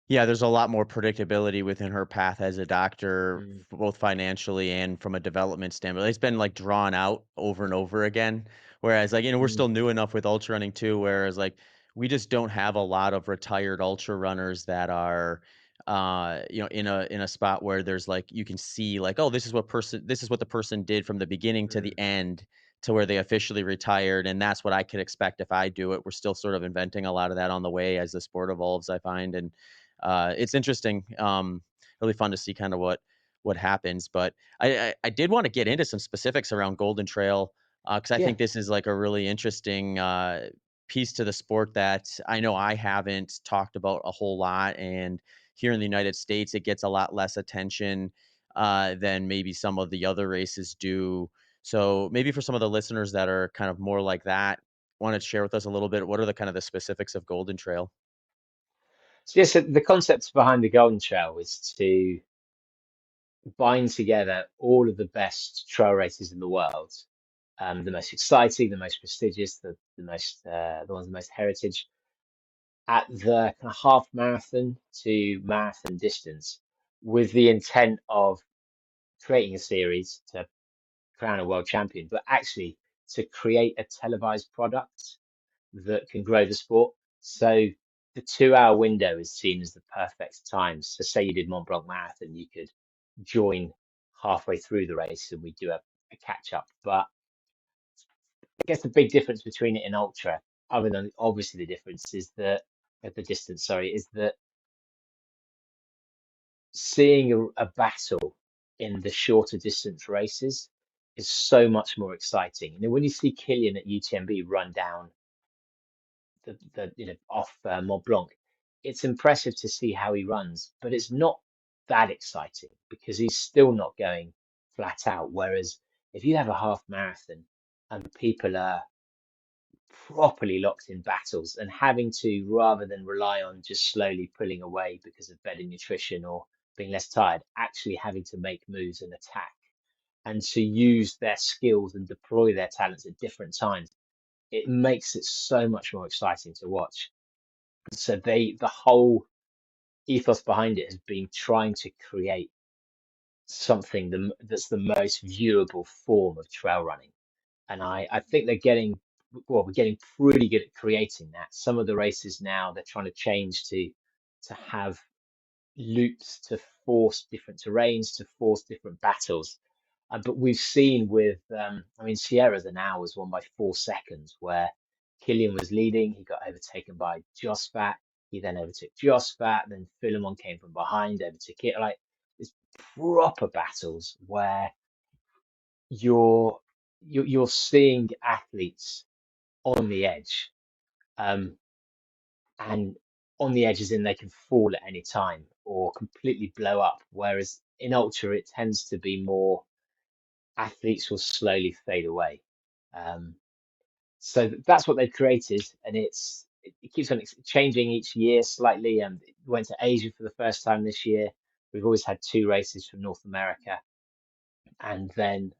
Yeah, there's a lot more predictability within her path as a doctor, Mm, both financially and from a development standpoint. It's been, like, drawn out over and over again, whereas, like, we're mm, still new enough with ultra running too, whereas, like, we just don't have a lot of retired ultra runners that are, in a spot where there's, like, you can see, like, "Oh, this is what the person did from the beginning to mm. the end to where they officially retired, and that's what I could expect if I do it." We're still sort of inventing a lot of that on the way as the sport evolves, I find, and it's interesting, really fun to see kind of what happens. But I did want to get into some specifics around Golden Trail because I Yeah. think this is like a really interesting piece to the sport that I know I haven't talked about a whole lot, and here in the United States, it gets a lot less attention than maybe some of the other races do. So maybe for some of the listeners that are kind of more like that, want to share with us a little bit. What are the kind of the specifics of Golden Trail? So yes, so the concept behind the Golden Trail is to bind together all of the best trail races in the world, the most exciting, the most prestigious, the ones with the most heritage, at the kind of half marathon to marathon distance, with the intent of creating a series to crown a world champion, but actually to create a televised product that can grow the sport. So the 2 hour window is seen as the perfect time. So say you did Mont Blanc Marathon, you could join halfway through the race and we do a catch up. But I guess the big difference between it and ultra, other than obviously the difference is that the distance, sorry, is that seeing a battle in the shorter distance races is so much more exciting. When you see Killian at UTMB run down the off Mont Blanc, it's impressive to see how he runs, but it's not that exciting because he's still not going flat out. Whereas if you have a half marathon and people are properly locked in battles and having to, rather than rely on just slowly pulling away because of better nutrition or being less tired, actually having to make moves and attack and to use their skills and deploy their talents at different times, it makes it so much more exciting to watch. So the whole ethos behind it has been trying to create something that's the most viewable form of trail running. And I think we're getting pretty good at creating that. Some of the races now they're trying to change to have loops to force different terrains, to force different battles. But we've seen Sierra the now was won by 4 seconds, where Killian was leading. He got overtaken by Josfat. He then overtook Josfat. Then Philemon came from behind, overtook it. Like, it's proper battles where you're you're seeing athletes on the edge, um, and on the edges, in they can fall at any time or completely blow up. Whereas in ultra, it tends to be more athletes will slowly fade away. Um, so that's what they've created, and it keeps on changing each year slightly. It went to Asia for the first time this year. We've always had 2 races from North America, and then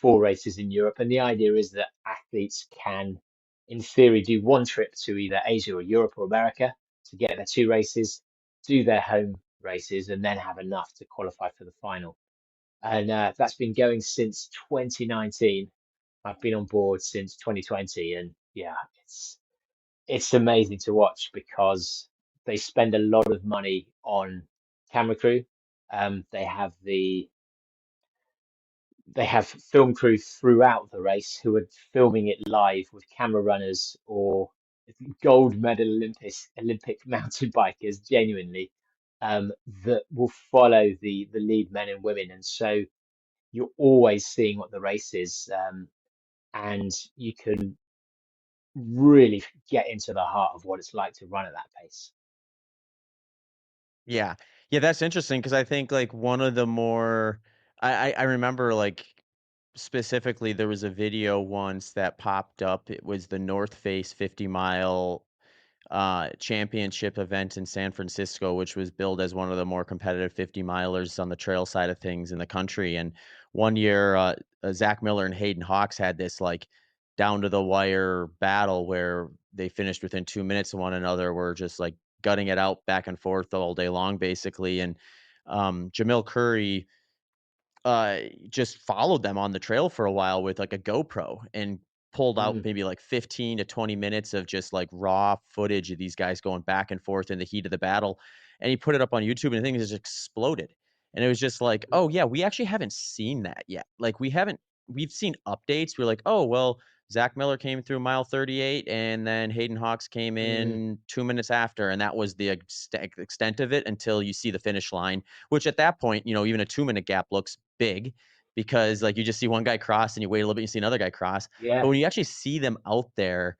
4 races in Europe. And the idea is that athletes can, in theory, do one trip to either Asia or Europe or America to get their 2 races, do their home races, and then have enough to qualify for the final. And that's been going since 2019. I've been on board since 2020, and yeah, it's amazing to watch because they spend a lot of money on camera crew. They have film crew throughout the race who are filming it live with camera runners or gold medal Olympic mountain bikers, genuinely, that will follow the lead men and women. And so you're always seeing what the race is, and you can really get into the heart of what it's like to run at that pace. Yeah. Yeah, that's interesting because I think, like, one of the more I remember, like, specifically, there was a video once that popped up. It was the North Face 50 mile, championship event in San Francisco, which was billed as one of the more competitive 50 milers on the trail side of things in the country. And one year, Zach Miller and Hayden Hawks had this like down to the wire battle where they finished within 2 minutes of one another. Were just like gutting it out back and forth all day long, basically. And Jamil Curry just followed them on the trail for a while with like a GoPro and pulled out Mm, maybe like 15 to 20 minutes of just like raw footage of these guys going back and forth in the heat of the battle. And he put it up on YouTube and the thing just exploded. And it was just like, oh yeah, we actually haven't seen that yet. Like we've seen updates. We're like, oh, well, Zach Miller came through mile 38 and then Hayden Hawks came mm, in 2 minutes after. And that was the extent of it until you see the finish line, which at that point, even a 2 minute gap looks big because like you just see one guy cross and you wait a little bit, you see another guy cross. But yeah. when you actually see them out there,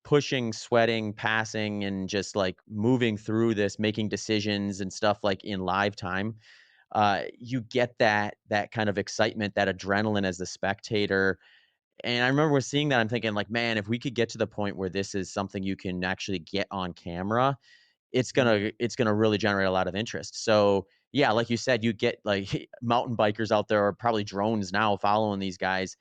pushing, sweating, passing, and just like moving through this, making decisions and stuff like in live time, you get that kind of excitement, that adrenaline as the spectator. And I remember seeing that, I'm thinking like, man, if we could get to the point where this is something you can actually get on camera, Mm. it's gonna really generate a lot of interest. So yeah, like you said, you get like mountain bikers out there, or probably drones now following these guys,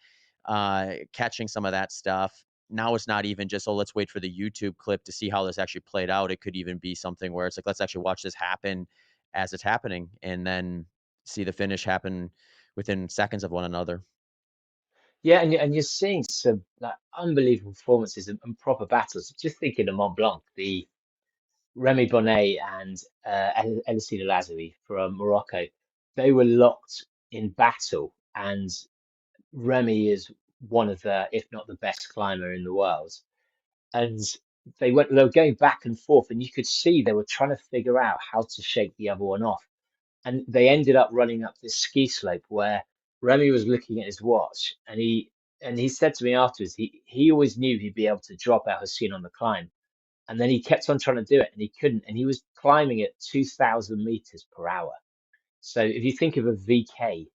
catching some of that stuff. Now it's not even just, oh, let's wait for the YouTube clip to see how this actually played out. It could even be something where it's like, let's actually watch this happen as it's happening, and then see the finish happen within seconds of one another. Yeah, and you're seeing some like unbelievable performances and proper battles. Just thinking of Mont Blanc, the Remy Bonnet and Elisina Lazoui from Morocco, they were locked in battle, and Remy is one of the, if not the best climber in the world. And they were going back and forth, and you could see they were trying to figure out how to shake the other one off. And they ended up running up this ski slope where Remy was looking at his watch, and he said to me afterwards, he always knew he'd be able to drop out Hussein on the climb, and then he kept on trying to do it, and he couldn't, and he was climbing at 2,000 meters per hour. So if you think of a VK,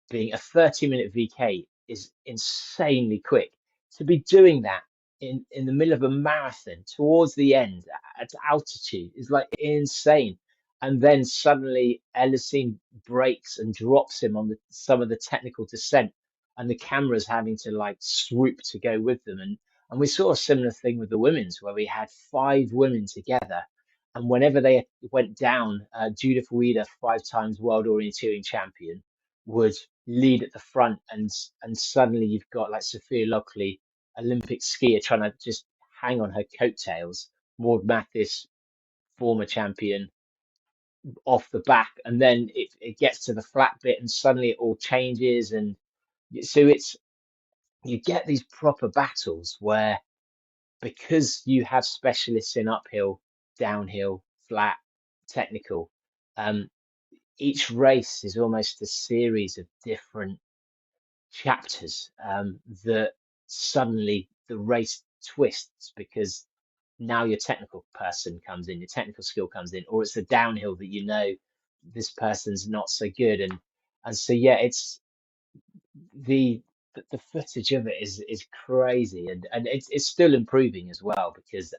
being a 30-minute VK is insanely quick. To be doing that in the middle of a marathon towards the end at altitude is like insane. And then suddenly Ellison breaks and drops him on some of the technical descent, and the camera's having to like swoop to go with them. And we saw a similar thing with the women's where we had five women together. And whenever they went down, Judith Weider, 5 times world orienteering champion, would lead at the front, and suddenly you've got like Sophia Lockley, Olympic skier, trying to just hang on her coattails. Maud Mathis, former champion, off the back, and then it gets to the flat bit, and suddenly it all changes, and so it's you get these proper battles where because you have specialists in uphill, downhill, flat, technical. Um, each race is almost a series of different chapters that suddenly the race twists because now your technical person comes in, your technical skill comes in, or it's the downhill that this person's not so good, and so yeah, it's the the footage of it is crazy, and it's still improving as well because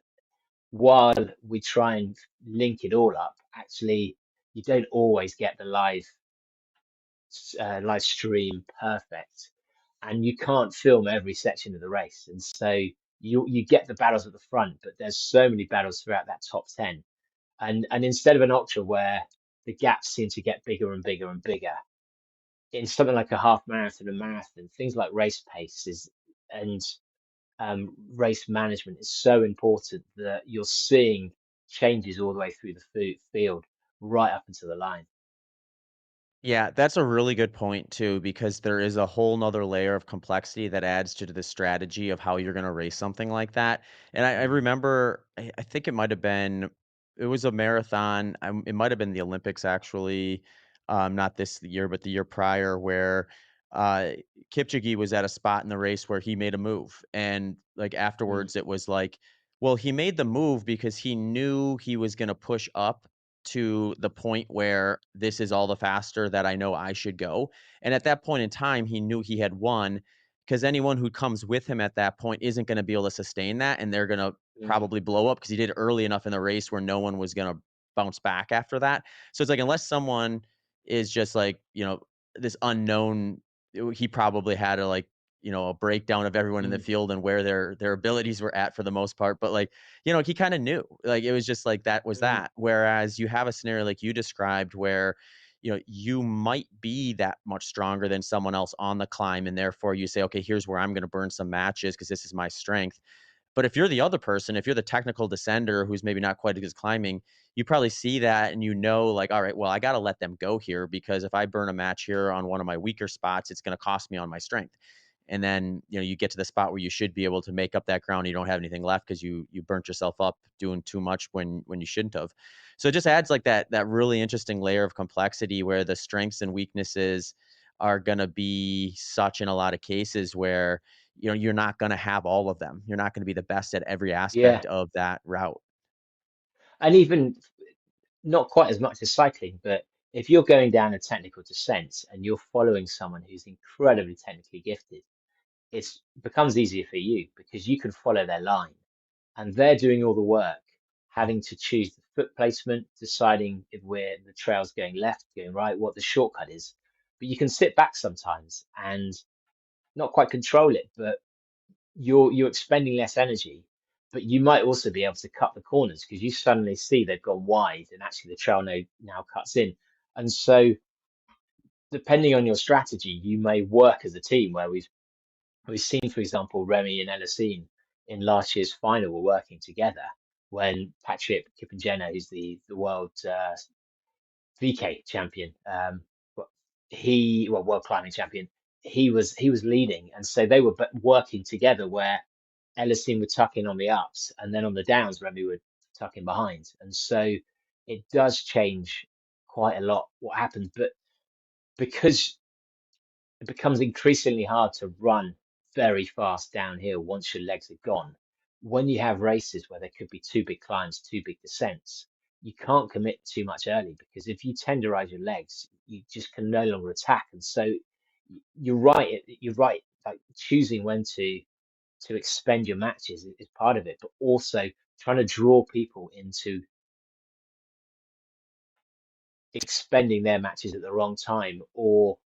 while we try and link it all up, actually you don't always get the live stream perfect, and you can't film every section of the race, and so you get the battles at the front, but there's so many battles throughout that top 10, and instead of an ultra where the gaps seem to get bigger and bigger and bigger, in something like a half marathon and marathon, things like race pace is and race management is so important that you're seeing changes all the way through the field right up into the line. Yeah, that's a really good point too, because there is a whole nother layer of complexity that adds to the strategy of how you're going to race something like that. And I Mm, remember, I think it might have been, it was a marathon. It might have been the Olympics actually, not this year, but the year prior, where uh, Kipchoge was at a spot in the race where he made a move, and like mm, afterwards, it was like, well, he made the move because he knew he was going to push up to the point where this is all the faster that I know I should go. And at that point in time, he knew he had won because anyone who comes with him at that point isn't going to be able to sustain that. And they're going to Mm, probably blow up because he did early enough in the race where no one was going to bounce back after that. So it's like, unless someone is just like, this unknown, he probably had a like, a breakdown of everyone in the mm, field and where their abilities were at for the most part. But like, he kind of knew, like, it was just like, that was mm. that. Whereas you have a scenario like you described where, you might be that much stronger than someone else on the climb. And therefore you say, okay, here's where I'm going to burn some matches because this is my strength. But if you're the other person, if you're the technical descender who's maybe not quite as good as climbing, you probably see that and like, all right, well, I got to let them go here because if I burn a match here on one of my weaker spots, it's going to cost me on my strength. And then, you get to the spot where you should be able to make up that ground. You don't have anything left because you burnt yourself up doing too much when you shouldn't have. So it just adds like that really interesting layer of complexity where the strengths and weaknesses are going to be such in a lot of cases where you're not going to have all of them. You're not going to be the best at every Yeah, aspect of that route. and even not quite as much as cycling, but if you're going down a technical descent and you're following someone who's incredibly technically gifted, it becomes easier for you because you can follow their line and they're doing all the work, having to choose the foot placement, deciding if the trail's going left, going right, what the shortcut is. But you can sit back sometimes and not quite control it, but you're expending less energy, but you might also be able to cut the corners because you suddenly see they've gone wide and actually the trail now cuts in. And so depending on your strategy, you may work as a team where we've seen, for example, Remy and Elisine in last year's final were working together when Patrick Kippenjena, who's the world VK champion, world climbing champion, he was leading, and so they were working together where Elisine would tuck in on the ups, and then on the downs, Remy would tuck in behind, and so it does change quite a lot what happens, but because it becomes increasingly hard to run very fast downhill once your legs are gone. When you have races where there could be two big climbs, two big descents, you can't commit too much early because if you tenderize your legs, you just can no longer attack. And so you're right. You're right. Like choosing when to expend your matches is part of it, but also trying to draw people into expending their matches at the wrong time or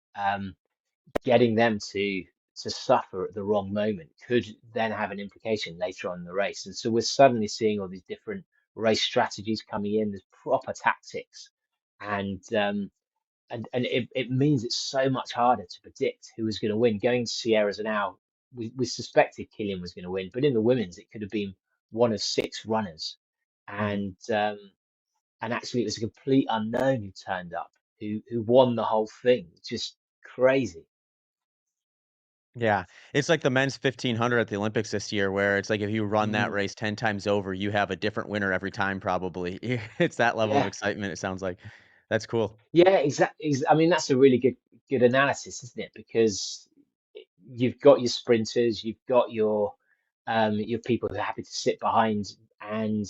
getting them to suffer at the wrong moment could then have an implication later on in the race. And so we're suddenly seeing all these different race strategies coming in. There's proper tactics, and it means it's so much harder to predict who is going to win. Going to Sierras now, we suspected Killian was going to win, but in the women's, it could have been one of six runners, Mm-hmm. and actually it was a complete unknown who turned up, who won the whole thing. Just crazy. Yeah. It's like the men's 1500 at the Olympics this year, where it's like if you run that Mm. race 10 times over, you have a different winner every time, probably. It's that level of Yeah. excitement, it sounds like. That's cool. Yeah, exactly. I mean, that's a really good analysis, isn't it? Because you've got your sprinters, you've got your people who are happy to sit behind, and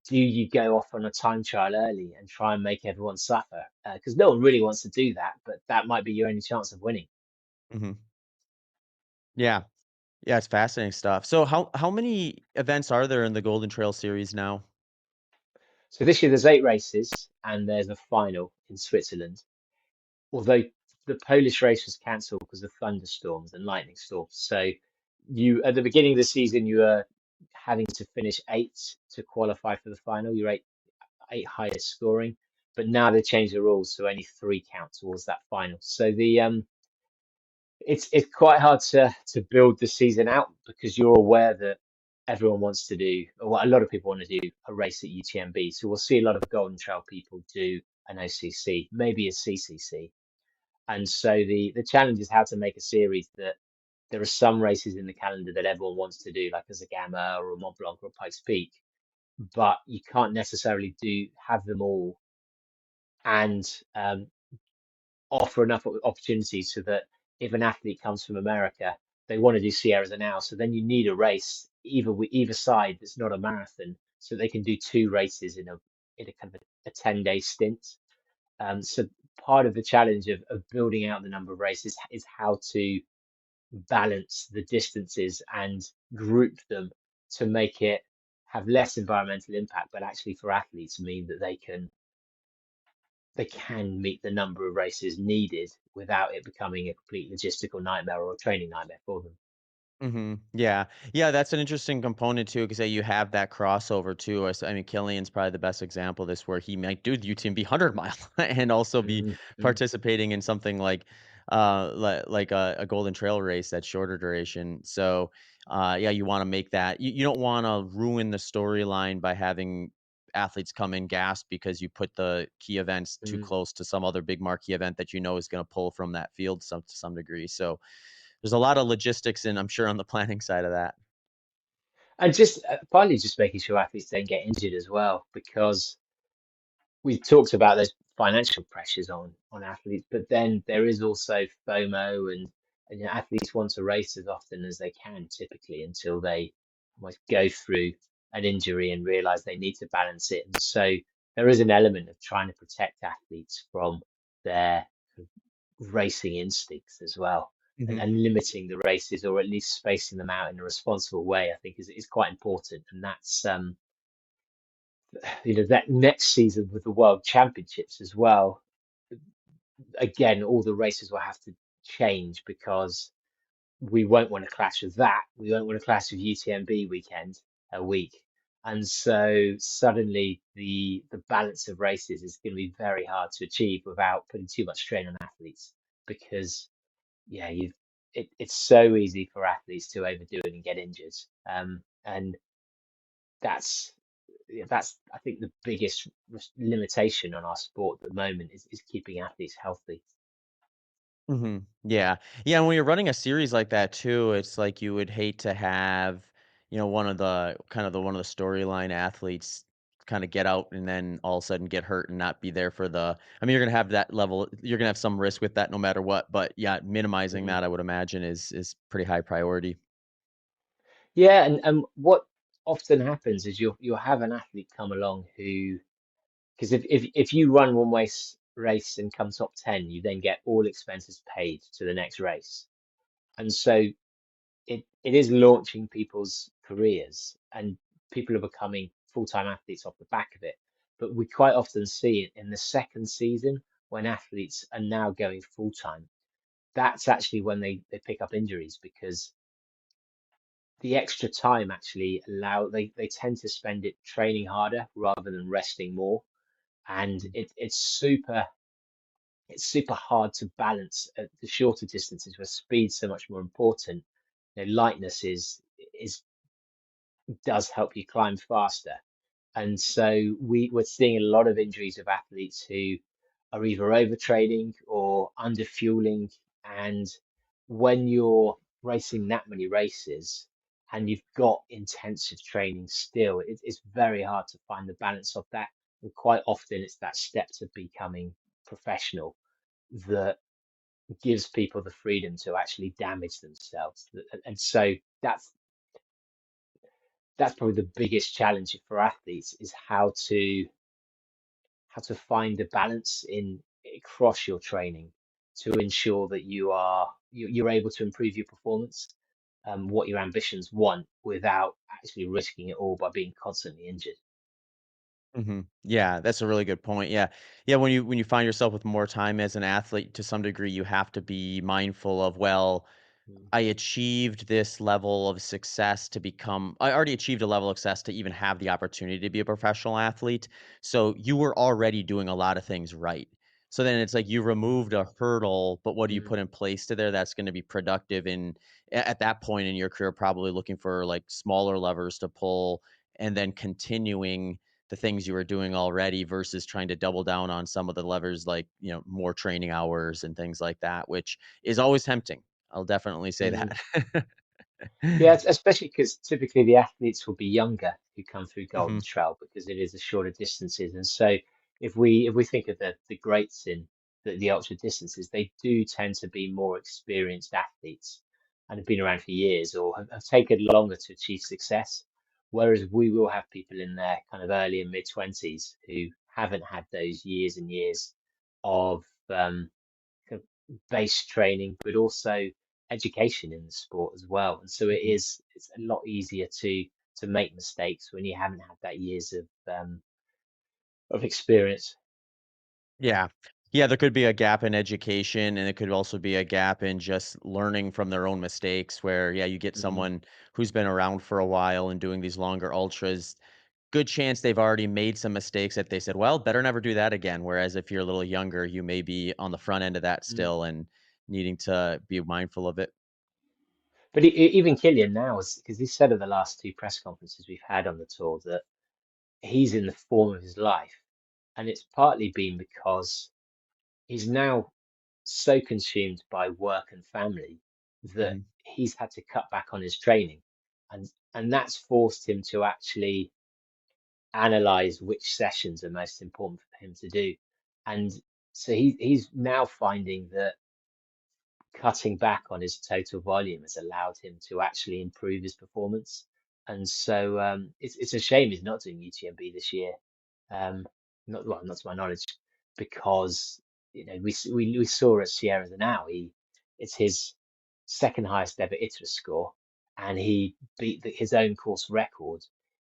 do you go off on a time trial early and try and make everyone suffer? Because no one really wants to do that, but that might be your only chance of winning. Hmm. Yeah. Yeah, it's fascinating stuff. So how many events are there in the Golden Trail series now? So this year there's 8 races, and there's a final in Switzerland. Although the Polish race was cancelled because of thunderstorms and lightning storms. So you at the beginning of the season you were having to finish eighth to qualify for the final. Your eight highest scoring, but now they changed the rules, so only three count towards that final. So it's quite hard to build the season out because you're aware that everyone wants to do, or what a lot of people want to do, a race at UTMB. So we'll see a lot of Golden Trail people do an OCC, maybe a CCC, and so the challenge is how to make a series that there are some races in the calendar that everyone wants to do, like a Zagama or a Mont Blanc or a Pikes Peak, but you can't necessarily do have them all and offer enough opportunities so that if an athlete comes from America, they want to do Sierras now. So then you need a race either with either side that's not a marathon, so they can do two races in a kind of a 10-day stint. So part of the challenge of building out the number of races is how to balance the distances and group them to make it have less environmental impact, but actually for athletes mean that they can meet the number of races needed without it becoming a complete logistical nightmare or a training nightmare for them. Yeah. Yeah, that's an interesting component too, because you have that crossover too. I mean, Killian's probably the best example of this, where he might do the UTMB 100 mile and also be Mm-hmm. participating in something like a Golden Trail race that's shorter duration. So, yeah, you want to make that. You don't want to ruin the storyline by having athletes come in gassed because you put the key events too close to some other big marquee event that is going to pull from that field to some degree. So there's a lot of logistics and I'm sure on the planning side of that. And just finally, just making sure athletes don't get injured as well, because we've talked about those financial pressures on athletes, but then there is also FOMO, and athletes want to race as often as they can, typically until they almost go through an injury and realize they need to balance it. And so there is an element of trying to protect athletes from their racing instincts as well. Mhm. And limiting the races, or at least spacing them out in a responsible way, I think is quite important. And that's that next season with the World Championships as well. Again, all the races will have to change because we won't want to clash with that. We won't want to clash with UTMB weekend a week. And so suddenly the balance of races is going to be very hard to achieve without putting too much strain on athletes, because yeah, it's so easy for athletes to overdo it and get injured. And that's that's I think the biggest limitation on our sport at the moment is keeping athletes healthy. Yeah. Yeah, and when you're running a series like that too, it's like you would hate to have, one of the one of the storyline athletes kind of get out and then all of a sudden get hurt and not be there for the I mean, you're gonna have that level you're gonna have some risk with that no matter what. But yeah, minimizing Mm. that I would imagine is pretty high priority. Yeah, and what often happens is you'll have an athlete come along who, because if you run one race and come top 10, you then get all expenses paid to the next race. And so it is launching people's careers, and people are becoming full-time athletes off the back of it. But we quite often see it in the second season when athletes are now going full-time. That's actually when they pick up injuries, because the extra time actually they tend to spend it training harder rather than resting more. And it's super hard to balance at the shorter distances where speed's so much more important. Lightness is does help you climb faster. And so we're seeing a lot of injuries of athletes who are either overtraining or underfueling. And when you're racing that many races and you've got intensive training still, it's very hard to find the balance of that. And quite often it's that step to becoming professional that gives people the freedom to actually damage themselves. And so that's that's probably the biggest challenge for athletes, is how to find the balance in across your training to ensure that you're able to improve your performance, what your ambitions want, without actually risking it all by being constantly injured. Yeah, that's a really good point. Yeah. Yeah, when you find yourself with more time as an athlete, to some degree, you have to be mindful of, well, Mm, I achieved this level of success to become I already achieved a level of success to even have the opportunity to be a professional athlete. So you were already doing a lot of things right. So then it's like you removed a hurdle, but what do you mm, put in place to there that's going to be productive at that point in your career, probably looking for like smaller levers to pull and then continuing the things you were doing already versus trying to double down on some of the levers like, more training hours and things like that, which is always tempting. I'll definitely say mm. that. Yeah, especially because typically the athletes will be younger who come through Golden Mhm, Trail, because it is the shorter distances. And so if we think of the greats in the ultra distances, they do tend to be more experienced athletes and have been around for years, or have taken longer to achieve success. Whereas we will have people in their kind of early and mid 20s who haven't had those years and years of kind of base training, but also education in the sport as well. And so mhm, it's a lot easier to to make mistakes when you haven't had that years of experience. Yeah. Yeah, there could be a gap in education, and it could also be a gap in just learning from their own mistakes where, yeah, you get Mm. someone who's been around for a while and doing these longer ultras, good chance they've already made some mistakes that they said, "Well, better never do that again." Whereas if you're a little younger, you may be on the front end of that Mm. still and needing to be mindful of it. But even Killian now, because he said at the last two press conferences we've had on the tour that he's in the form of his life, and it's partly been because he's now so consumed by work and family that Mhm. he's had to cut back on his training, and that's forced him to actually analyze which sessions are most important for him to do. And so he's now finding that cutting back on his total volume has allowed him to actually improve his performance. And so it's a shame he's not doing UTMB this year. Not well, not to my knowledge, because we saw at Sierra de now it's his second highest ever ITRA score, and he beat his own course record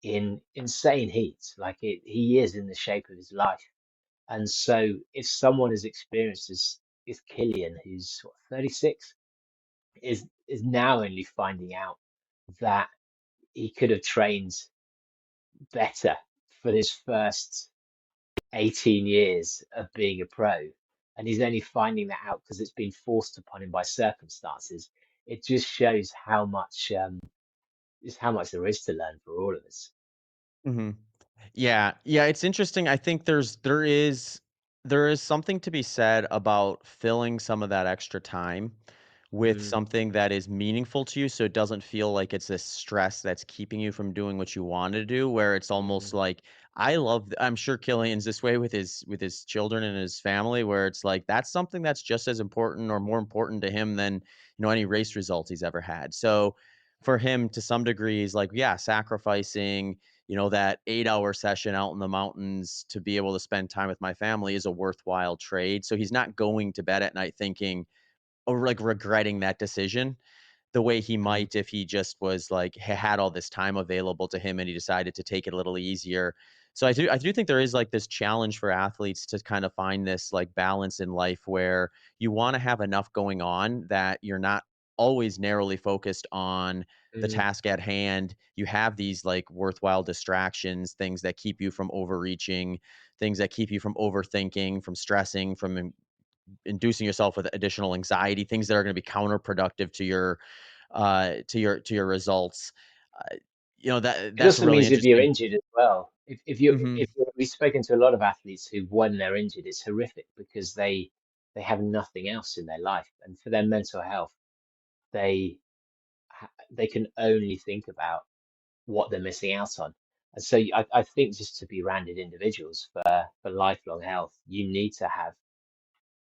in insane heat. He is in the shape of his life. And so if someone has experienced this, is Killian, who's what, 36, is now only finding out that he could have trained better for his first 18 years of being a pro, and he's only finding that out because it's been forced upon him by circumstances. It just shows how much there is to learn for all of us. Mhm. Yeah, yeah, it's interesting. I think there is something to be said about filling some of that extra time with Mm, something that is meaningful to you, so it doesn't feel like it's a stress that's keeping you from doing what you want to do, where it's almost mm, like I'm sure Killian's this way with his children and his family, where it's like that's something that's just as important or more important to him than, any race results he's ever had. So for him to some degree is like, yeah, sacrificing that 8-hour session out in the mountains to be able to spend time with my family is a worthwhile trade. So he's not going to bed at night thinking or like regretting that decision the way he mm, might if he just was like had all this time available to him and he decided to take it a little easier. So I do think there is like this challenge for athletes to kind of find this like balance in life where you want to have enough going on that you're not always narrowly focused on the mm. task at hand. You have these like worthwhile distractions, things that keep you from overreaching, things that keep you from overthinking, from stressing, from inducing yourself with additional anxiety, things that are going to be counterproductive to your results. Uh, It that's also really means if you're interesting. injured as well. Mhm. We've spoken to a lot of athletes who, when they're injured, it's horrific because they have nothing else in their life, and for their mental health, they they can only think about what they're missing out on. And so I think just to be rounded individuals for lifelong health, you need to have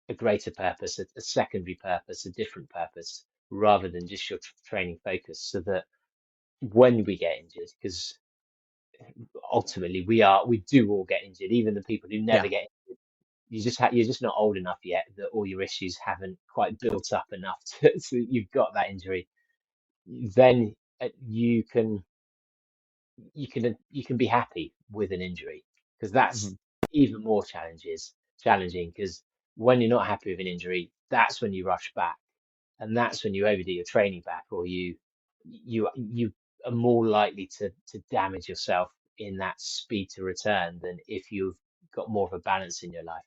a greater purpose, a secondary purpose, a different purpose, rather than just your training focus, so that when we get injured, because ultimately we do all get injured, even the people who never Yeah. get injured. You're just not old enough yet that all your issues haven't quite built up enough so you've got that injury. Then you can be happy with an injury, because that's Mhm. even more challenging, because when you're not happy with an injury, that's when you rush back, and that's when you overdo your training back, or you are more likely to damage yourself in that speed to return than if you've got more of a balance in your life.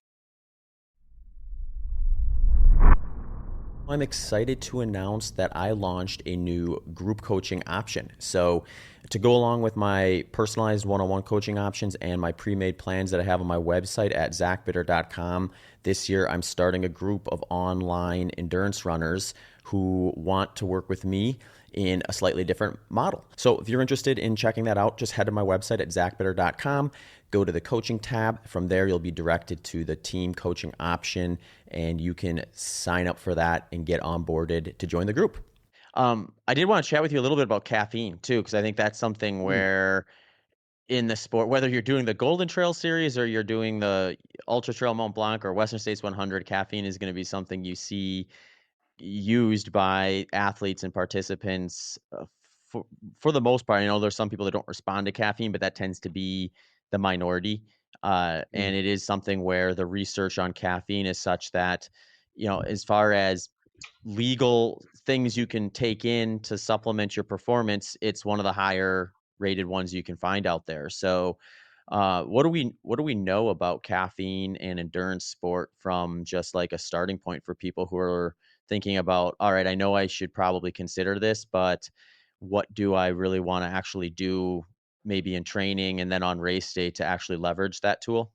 I'm excited to announce that I launched a new group coaching option. So, to go along with my personalized one on one coaching options and my pre made plans that I have on my website at zachbitter.com, this year I'm starting a group of online endurance runners who want to work with me in a slightly different model. So, if you're interested in checking that out, just head to my website at zachbitter.com. Go to the coaching tab. From there, you'll be directed to the team coaching option, and you can sign up for that and get onboarded to join the group. I did want to chat with you a little bit about caffeine too, because I think that's something Mm. where in the sport, whether you're doing the Golden Trail series or you're doing the Ultra Trail Mont Blanc or Western States 100, caffeine is going to be something you see used by athletes and participants for the most part, I know there's some people that don't respond to caffeine, but that tends to be the minority. And Mm. it is something where the research on caffeine is such that, as far as legal things you can take in to supplement your performance, it's one of the higher rated ones you can find out there. So, what do we know about caffeine and endurance sport from just like a starting point for people who are thinking about, all right, I know I should probably consider this, but what do I really want to actually do maybe in training and then on race day to actually leverage that tool?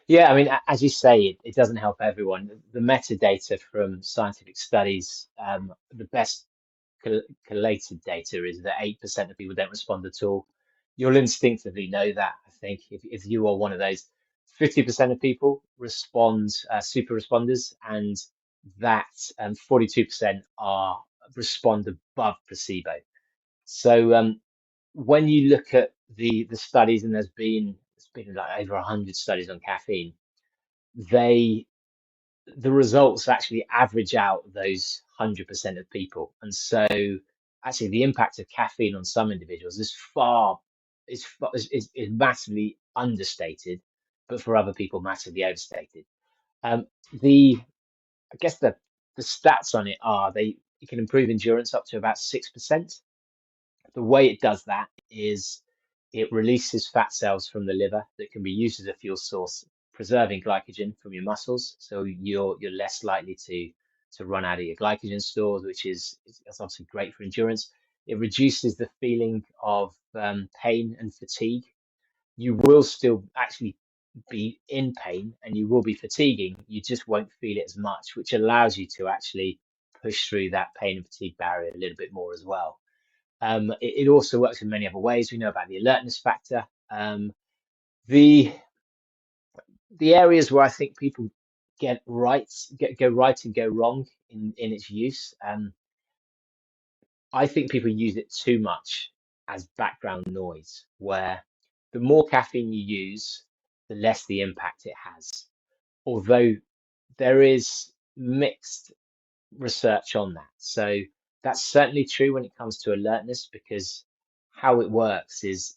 Yeah, I mean, as you say, it doesn't help everyone. The metadata from scientific studies, the best collated data is that 8% of people don't respond at all. You'll instinctively know that, I think, if you are one of those. 50% of people respond, super responders, and that 42% are respond above placebo. So when you look at the studies, and there's been like over 100 studies on caffeine, they the results actually average out those 100% of people. And so actually the impact of caffeine on some individuals is massively understated, but for other people massively overstated. The I guess the stats on it are they it can improve endurance up to about 6%. The way it does that is it releases fat cells from the liver that can be used as a fuel source, preserving glycogen from your muscles. So you're less likely to run out of your glycogen stores, which is obviously great for endurance. It reduces the feeling of pain and fatigue. You will still actually be in pain and you will be fatiguing. You just won't feel it as much, which allows you to actually push through that pain and fatigue barrier a little bit more as well. It also works in many other ways. We know about the alertness factor. The the areas where I think people go right and go wrong in its use. I think people use it too much as background noise, where the more caffeine you use, the less the impact it has. Although there is mixed research on that. So that's certainly true when it comes to alertness, because how it works is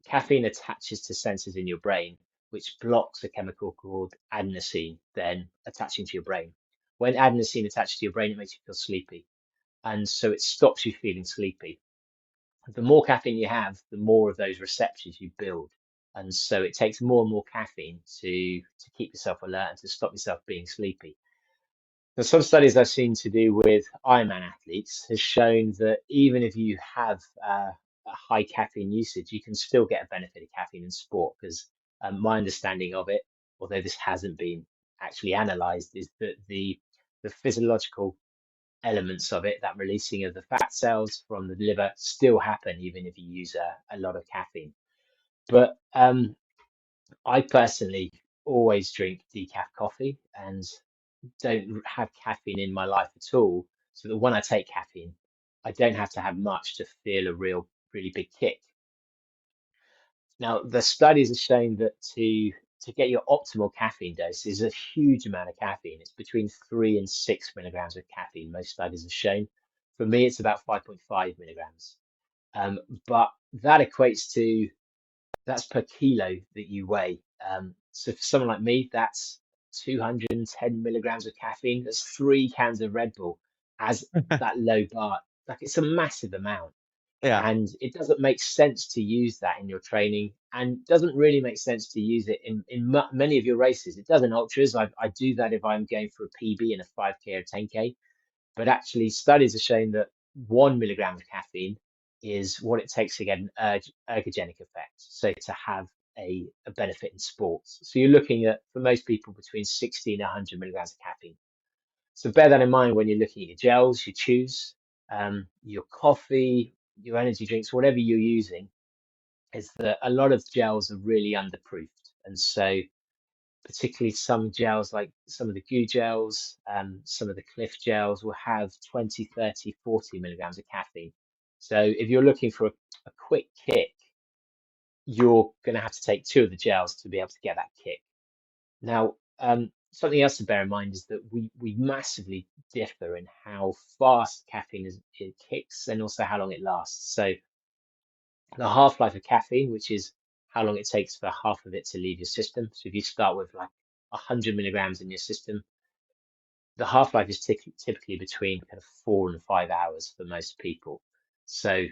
caffeine attaches to sensors in your brain, which blocks a chemical called adenosine, then attaching to your brain. When adenosine attaches to your brain, it makes you feel sleepy. And so it stops you feeling sleepy. The more caffeine you have, the more of those receptors you build. And so it takes more and more caffeine to keep yourself alert and to stop yourself being sleepy. Now, some studies I've seen to do with Ironman athletes has shown that even if you have a high caffeine usage, you can still get a benefit of caffeine in sport. Because my understanding of it, although this hasn't been actually analysed, is that the physiological elements of it, that releasing of the fat cells from the liver, still happen even if you use a lot of caffeine. But I personally always drink decaf coffee and don't have caffeine in my life at all, so that when I take caffeine, I don't have to have much to feel a really big kick. Now, the studies are showing that to get your optimal caffeine dose is a huge amount of caffeine. It's between 3 and 6 milligrams of caffeine, most studies have shown. For me, it's about 5.5 milligrams. But that equates to that's per kilo that you weigh. So for someone like me, that's 210 milligrams of caffeine. That's 3 cans of Red Bull as that low bar. Like it's a massive amount. Yeah. And it doesn't make sense to use that in your training, and doesn't really make sense to use it in many of your races. It does in ultras. I do that if I'm going for a PB in a 5K or 10K. But actually, studies are showing that 1 milligram of caffeine is what it takes to get an ergogenic effect. So to have a benefit in sports. So you're looking at, for most people, between 60 and 100 milligrams of caffeine. So bear that in mind when you're looking at your gels, your chews, your coffee, your energy drinks, whatever you're using, is that a lot of gels are really underproofed. And so particularly some gels like some of the goo gels, some of the Cliff gels will have 20, 30, 40 milligrams of caffeine. So if you're looking for a quick kick, you're going to have to take two of the gels to be able to get that kick. Now, something else to bear in mind is that we massively differ in how fast it kicks and also how long it lasts. So the half-life of caffeine, which is how long it takes for half of it to leave your system. So if you start with like 100 milligrams in your system, the half-life is typically between kind of 4 and 5 hours for most people. So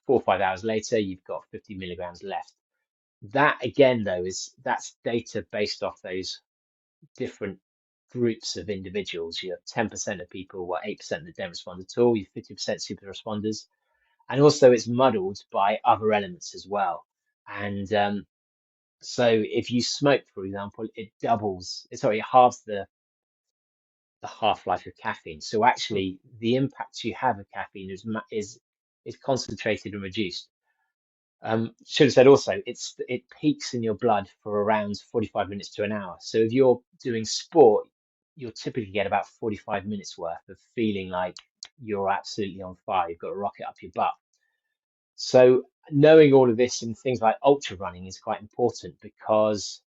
4 or 5 hours later, you've got 50 milligrams left. That again, though, that's data based off those different groups of individuals. You have 10% of people, 8% that don't respond at all. You have 50% super responders, and also it's muddled by other elements as well. And so if you smoke, for example, it halves the half-life of caffeine. So actually, the impact you have of caffeine is concentrated and reduced. Should have said also, it peaks in your blood for around 45 minutes to an hour. So if you're doing sport, you'll typically get about 45 minutes worth of feeling like you're absolutely on fire. You've got a rocket up your butt. So knowing all of this in things like ultra running is quite important because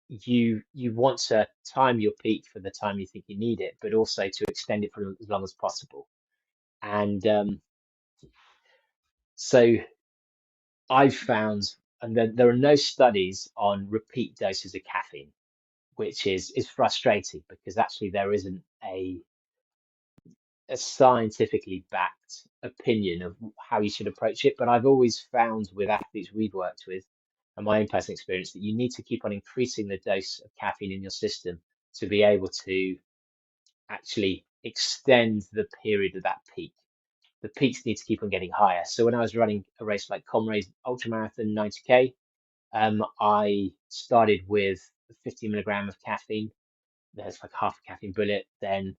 you want to time your peak for the time you think you need it, but also to extend it for as long as possible. And so I've found, and there are no studies on repeat doses of caffeine, which is frustrating because actually there isn't a scientifically backed opinion of how you should approach it. But I've always found with athletes we've worked with, and my own personal experience, that you need to keep on increasing the dose of caffeine in your system to be able to actually extend the period of that peak. The peaks need to keep on getting higher. So when I was running a race like Comrades Ultramarathon 90K, I started with 50 milligram of caffeine. There's like half a caffeine bullet. Then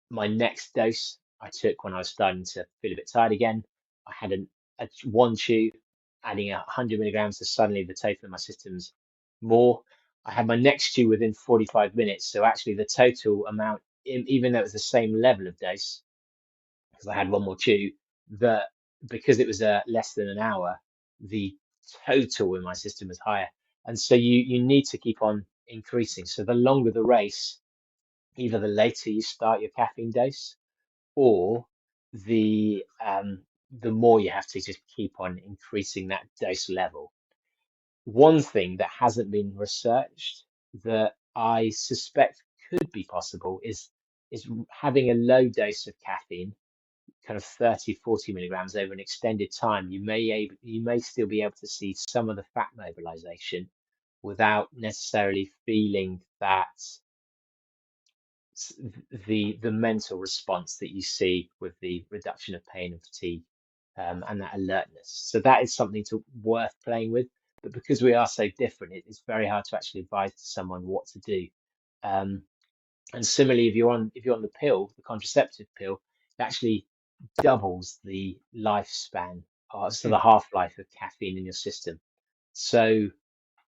my next dose I took when I was starting to feel a bit tired again. I had a one chew, adding 100 milligrams, so suddenly the total in my system's more. I had my next chew within 45 minutes, so actually the total amount, even though it was the same level of dose, because I had one more chew, that because it was less than an hour, the total in my system was higher. And so you need to keep on increasing. So the longer the race, either the later you start your caffeine dose, or the more you have to just keep on increasing that dose level. One thing that hasn't been researched that I suspect could be possible is having a low dose of caffeine, kind of 30, 40 milligrams over an extended time. You may still be able to see some of the fat mobilization without necessarily feeling that the mental response that you see with the reduction of pain and fatigue, and that alertness. So that is something worth playing with. But because we are so different, it's very hard to actually advise to someone what to do. Um, and similarly, if you're on the pill, the contraceptive pill, it actually doubles the lifespan, so the half-life of caffeine in your system. So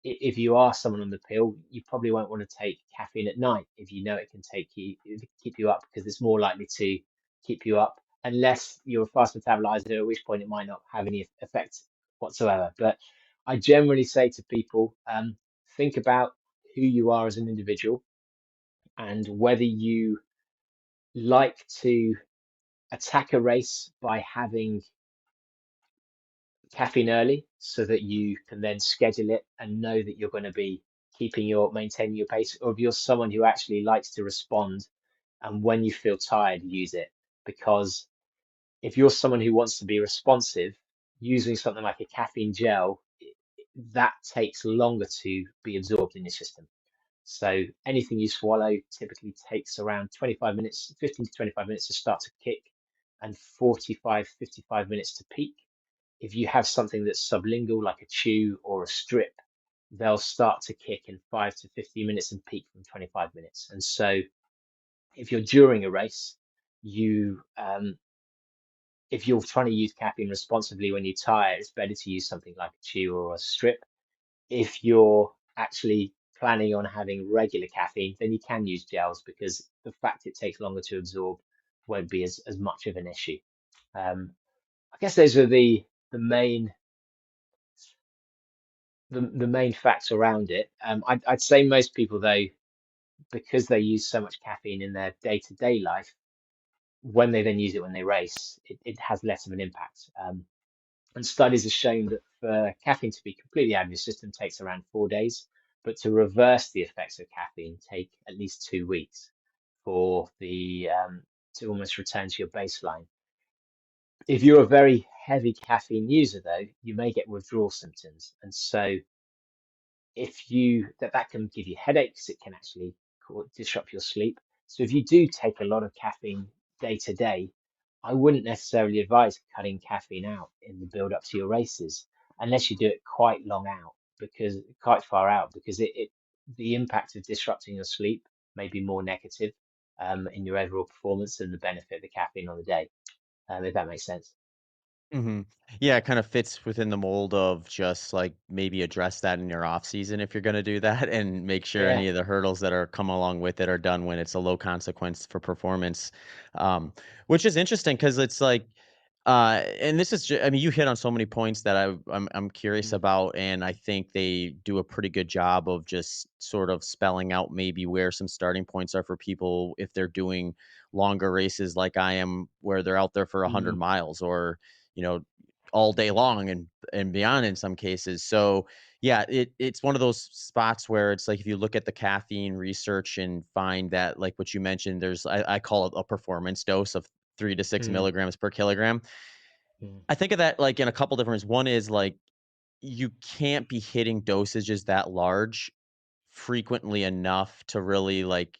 if you are someone on the pill, you probably won't want to take caffeine at night if you know it can keep you up, because it's more likely to keep you up unless you're a fast metabolizer, at which point it might not have any effect whatsoever. But I generally say to people, think about who you are as an individual and whether you like to attack a race by having caffeine early so that you can then schedule it and know that you're going to be maintaining your pace, or if you're someone who actually likes to respond and when you feel tired, use it. Because if you're someone who wants to be responsive, using something like a caffeine gel, that takes longer to be absorbed in your system. So anything you swallow typically takes around 25 minutes, 15 to 25 minutes to start to kick, and 45, 55 minutes to peak. If you have something that's sublingual, like a chew or a strip, they'll start to kick in 5 to 15 minutes and peak from 25 minutes. And so if you're during a race, if you're trying to use caffeine responsibly when you're tired, it's better to use something like a chew or a strip. If you're actually planning on having regular caffeine, then you can use gels because the fact it takes longer to absorb won't be as much of an issue. I guess those are the main the main facts around it. I'd say most people though because they use so much caffeine in their day-to-day life, when they then use it when they race, it has less of an impact. And studies have shown that for caffeine to be completely out of your system takes around 4 days, but to reverse the effects of caffeine take at least 2 weeks for the to almost return to your baseline. If you're a very heavy caffeine user, though, you may get withdrawal symptoms, and so if you that can give you headaches, it can actually disrupt your sleep. So if you do take a lot of caffeine day to day, I wouldn't necessarily advise cutting caffeine out in the build up to your races unless you do it quite far out, because the impact of disrupting your sleep may be more negative in your overall performance than the benefit of the caffeine on the day, if that makes sense. hmm Yeah, it kind of fits within the mold of just like maybe address that in your off season if you're going to do that, and make sure Yeah. any of the hurdles that are come along with it are done when it's a low consequence for performance. Um, which is interesting because it's like, and this is, I mean, you hit on so many points that I'm curious Mm, about, and I think they do a pretty good job of just sort of spelling out maybe where some starting points are for people if they're doing longer races like I am, where they're out there for 100 mm, miles or you know, all day long and beyond in some cases. So yeah, it's one of those spots where it's like if you look at the caffeine research and find that like what you mentioned, there's I call it a performance dose of 3 to 6 mm, milligrams per kilogram. mm. I think of that like in a couple different ways. One is like you can't be hitting dosages that large frequently enough to really like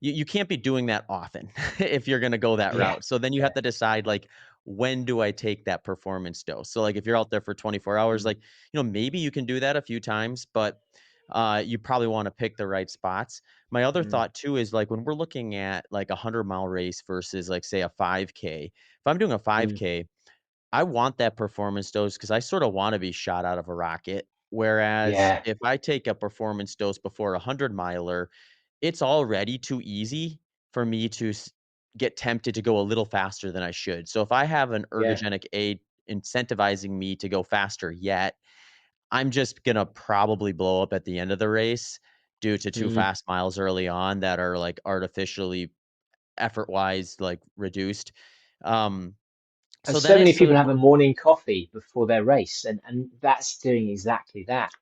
you can't be doing that often if you're gonna go that Yeah. route. So then you have Yeah. to decide, like, when do I take that performance dose? So, like, if you're out there for 24 hours, Mm, like, maybe you can do that a few times, but, you probably wanna pick the right spots. My other mm, thought too is, like, when we're looking at, like, a 100-mile race versus, like, say, a 5K, if I'm doing a mm. 5K, I want that performance dose because I sorta wanna be shot out of a rocket, whereas Yeah. if I take a performance dose before a 100-miler, it's already too easy for me to get tempted to go a little faster than I should. So if I have an Yeah. ergogenic aid incentivizing me to go faster yet, I'm just gonna probably blow up at the end of the race due to too Mm. fast miles early on that are like artificially effort-wise like reduced. Um, And so then so many it's people sort have a morning coffee before their race, and that's doing exactly that.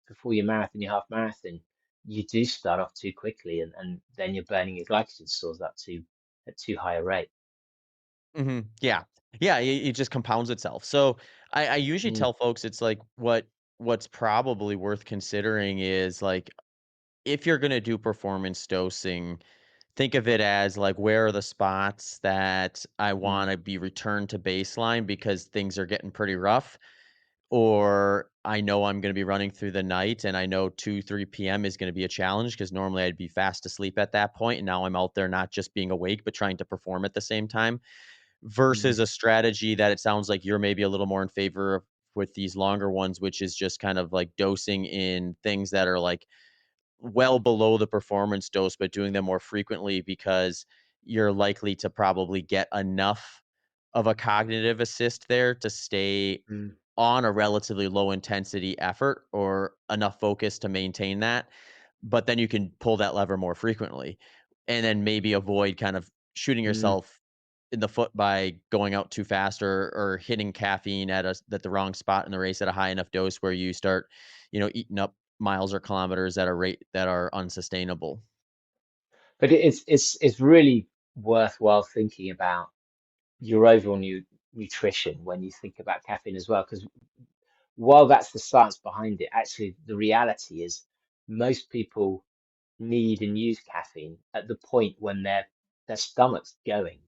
Before your marathon, your half marathon, you do start off too quickly, and then you're burning your glycogen stores up to at too high a rate. Yeah. Yeah, it just compounds itself. So I usually Mm, tell folks it's like what's probably worth considering is like if you're gonna do performance dosing, think of it as like where are the spots that I mm, wanna be returned to baseline because things are getting pretty rough, or I know I'm gonna be running through the night and I know 2, 3 PM is gonna be a challenge because normally I'd be fast asleep at that point, and now I'm out there not just being awake, but trying to perform at the same time versus mm, a strategy that it sounds like you're maybe a little more in favor of with these longer ones, which is just kind of like dosing in things that are like well below the performance dose, but doing them more frequently because you're likely to probably get enough of a cognitive assist there to stay mm, on a relatively low intensity effort or enough focus to maintain that. But then you can pull that lever more frequently and then maybe avoid kind of shooting mm. yourself in the foot by going out too fast or hitting caffeine at the wrong spot in the race at a high enough dose where you start, eating up miles or kilometers at a rate that are unsustainable. But it's really worthwhile thinking about your overall nutrition when you think about caffeine as well, because while that's the science behind it, actually the reality is most people need and use caffeine at the point when their stomach's going,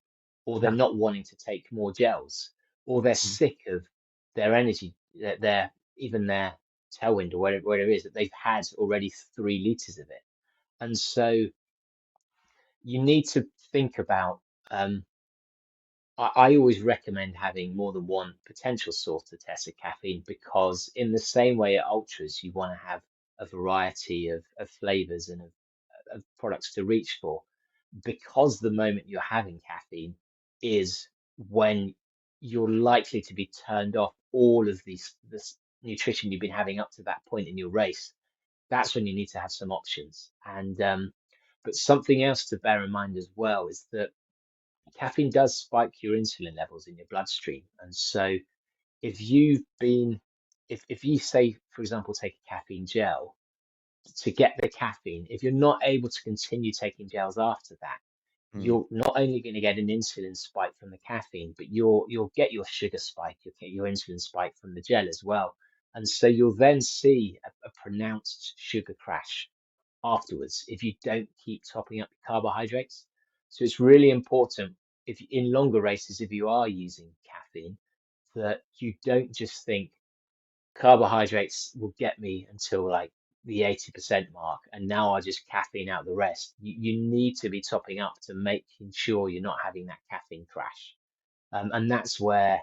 or they're Yeah. not wanting to take more gels, or they're Mhm. sick of their energy, their even their tailwind or whatever it is that they've had already 3 liters of it. And so you need to think about. I always recommend having more than one potential source to test for caffeine because, in the same way at ultras, you want to have a variety of flavors and of products to reach for, because the moment you're having caffeine is when you're likely to be turned off all of this nutrition you've been having up to that point in your race. That's when you need to have some options. And But something else to bear in mind as well is that caffeine does spike your insulin levels in your bloodstream. And so if you've been, if you say, for example, take a caffeine gel to get the caffeine, if you're not able to continue taking gels after that, Mm. you're not only going to get an insulin spike from the caffeine, but you'll get your sugar spike, you'll get your insulin spike from the gel as well. And so you'll then see a pronounced sugar crash afterwards if you don't keep topping up your carbohydrates. So it's really important if in longer races, if you are using caffeine, that you don't just think carbohydrates will get me until like the 80% mark, and now I just caffeine out the rest. You need to be topping up to making sure you're not having that caffeine crash. And that's where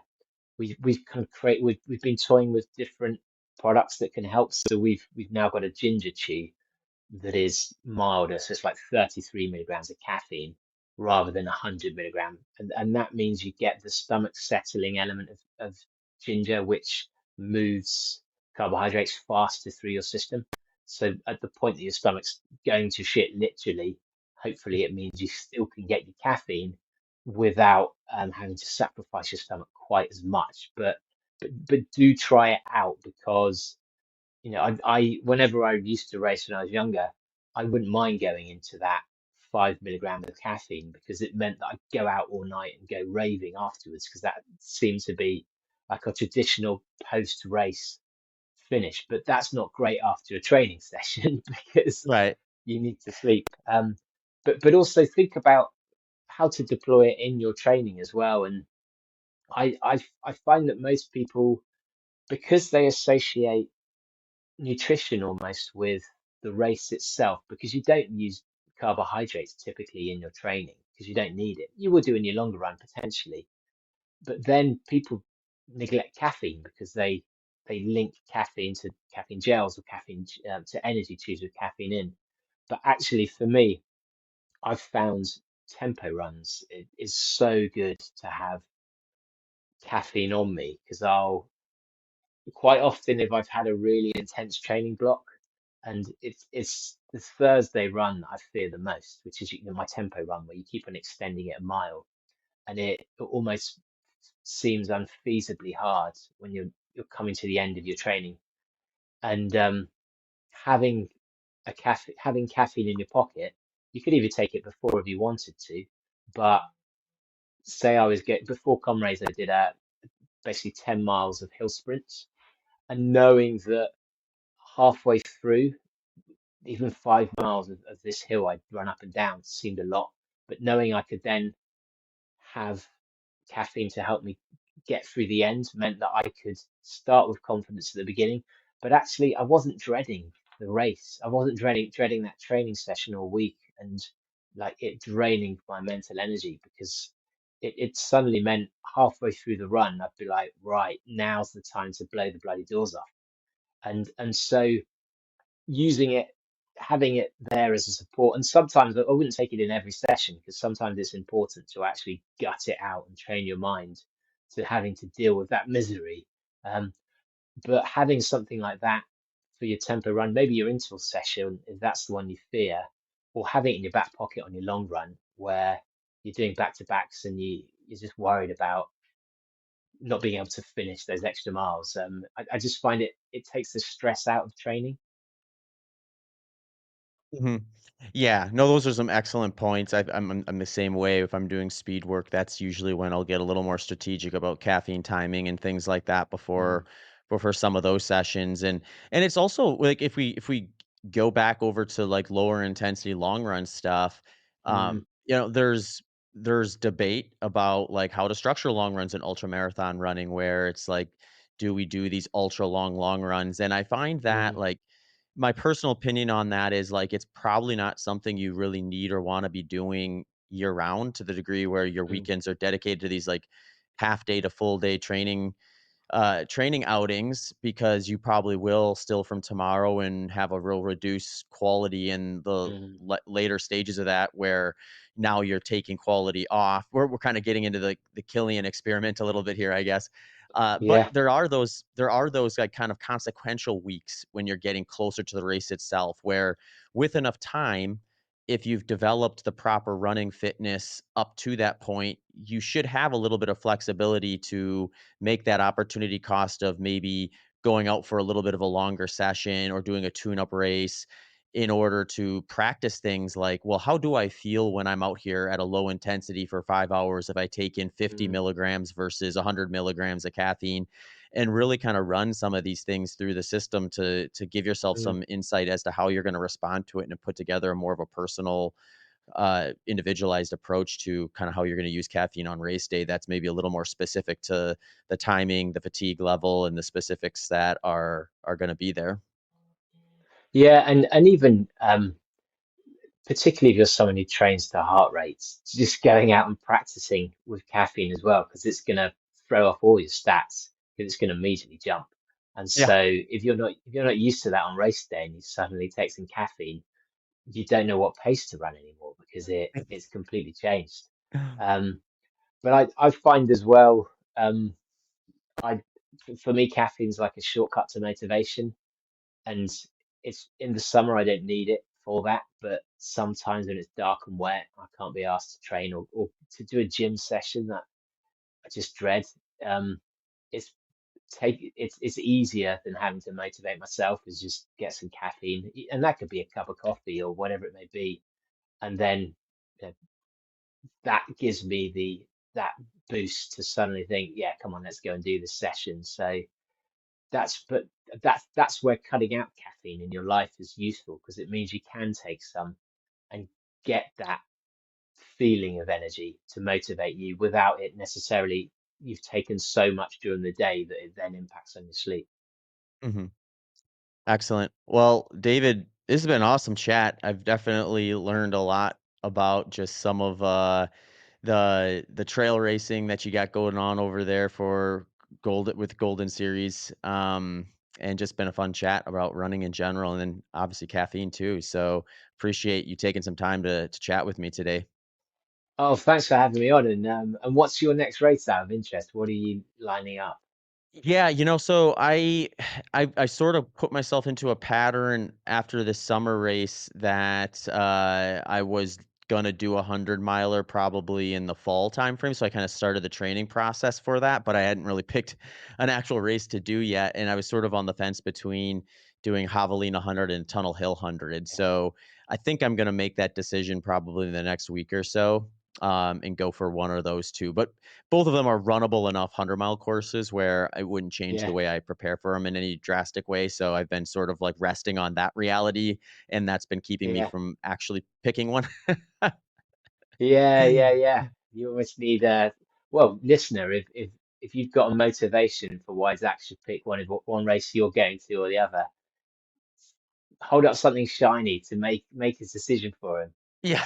we've kind of we've been toying with different products that can help. So we've now got a ginger chew that is milder. So it's like 33 milligrams of caffeine rather than 100 milligram. And that means you get the stomach settling element of ginger, which moves carbohydrates faster through your system. So at the point that your stomach's going to shit, literally, hopefully it means you still can get your caffeine without having to sacrifice your stomach quite as much. But do try it out because I whenever I used to race when I was younger, I wouldn't mind going into that 5 milligrams of caffeine because it meant that I'd go out all night and go raving afterwards because that seemed to be like a traditional post-race finish. But that's not great after a training session because Right. you need to sleep. But also think about how to deploy it in your training as well. And I find that most people, because they associate nutrition almost with the race itself, because you don't use carbohydrates typically in your training because you don't need it. You will do in your longer run potentially, but then people neglect caffeine because they link caffeine to caffeine gels or caffeine to energy chews with caffeine in. But actually, for me, I've found tempo runs it is so good to have caffeine on me because I'll quite often if I've had a really intense training block, and it's the Thursday run that I fear the most, which is my tempo run where you keep on extending it a mile, and it almost seems unfeasibly hard when you're coming to the end of your training, and having having caffeine in your pocket, you could either take it before if you wanted to, but say I was get before Comrades, I did basically 10 miles of hill sprints, and knowing that halfway through, even 5 miles of this hill I'd run up and down seemed a lot. But knowing I could then have caffeine to help me get through the end meant that I could start with confidence at the beginning. But actually, I wasn't dreading the race. I wasn't dreading that training session all week and like it draining my mental energy because it suddenly meant halfway through the run, I'd be like, right, now's the time to blow the bloody doors off. And so using it, having it there as a support. And sometimes I wouldn't take it in every session because sometimes it's important to actually gut it out and train your mind to having to deal with that misery. Um, but having something like that for your tempo run, maybe your interval session, if that's the one you fear, or having it in your back pocket on your long run where you're doing back to backs and you're just worried about not being able to finish those extra miles. I just find it takes the stress out of training. Mhm. Yeah, no, those are some excellent points. I'm the same way. If I'm doing speed work, that's usually when I'll get a little more strategic about caffeine timing and things like that Mm, before some of those sessions. And it's also like if we go back over to like lower intensity long run stuff, mm, there's debate about like how to structure long runs in ultra marathon running, where it's like, do we do these ultra long runs? And I find that mm, like my personal opinion on that is like it's probably not something you really need or want to be doing year round to the degree where your mm. weekends are dedicated to these like half day to full day training outings, because you probably will still from tomorrow and have a real reduced quality in the Mm, later stages of that, where now you're taking quality off. We're kind of getting into the Killian experiment a little bit here, I guess. But yeah. there are those like kind of consequential weeks when you're getting closer to the race itself, where with enough time if you've developed the proper running fitness up to that point, you should have a little bit of flexibility to make that opportunity cost of maybe going out for a little bit of a longer session or doing a tune-up race in order to practice things like, well, how do I feel when I'm out here at a low intensity for 5 hours if I take in 50 Mm, milligrams versus 100 milligrams of caffeine, and really kind of run some of these things through the system to give yourself mm. some insight as to how you're going to respond to it and put together a more of a personal, individualized approach to kind of how you're going to use caffeine on race day. That's maybe a little more specific to the timing, the fatigue level, and the specifics that are going to be there. Yeah, and even particularly if you're someone who trains to heart rates, just going out and practicing with caffeine as well, because it's going to throw off all your stats, because it's going to immediately jump. And Yeah. so if you're not used to that on race day and you suddenly take some caffeine, you don't know what pace to run anymore because it's completely changed. Um, but I find as well, I for me caffeine's like a shortcut to motivation, and it's in the summer I don't need it for that, but sometimes when it's dark and wet, I can't be asked to train or to do a gym session that I just dread. Um, it's it's easier than having to motivate myself is just get some caffeine, and that could be a cup of coffee or whatever it may be, and then you know, that gives me that boost to suddenly think, yeah, come on, let's go and do this session. So but that's where cutting out caffeine in your life is useful because it means you can take some and get that feeling of energy to motivate you without it necessarily you've taken so much during the day that it then impacts on your sleep. Mhm. Excellent. Well, David, this has been an awesome chat. I've definitely learned a lot about just some of the trail racing that you got going on over there for Golden Series. And just been a fun chat about running in general and then obviously caffeine too. So appreciate you taking some time to chat with me today. Oh, thanks for having me on. And what's your next race out of interest? What are you lining up? Yeah, so I sort of put myself into a pattern after this summer race that I was gonna do 100 miler probably in the fall timeframe. So I kind of started the training process for that, but I hadn't really picked an actual race to do yet. And I was sort of on the fence between doing Javelina 100 and Tunnel Hill 100. So I think I'm gonna make that decision probably in the next week or so, and go for one of those two. But both of them are runnable enough 100-mile courses where it wouldn't change the Yeah, way I prepare for them in any drastic way. So I've been sort of like resting on that reality, and that's been keeping me yeah, from actually picking one. yeah. You almost need well, listener, if you've got a motivation for why Zach should pick one race you're going to or the other, hold up something shiny to make his decision for him. Yeah,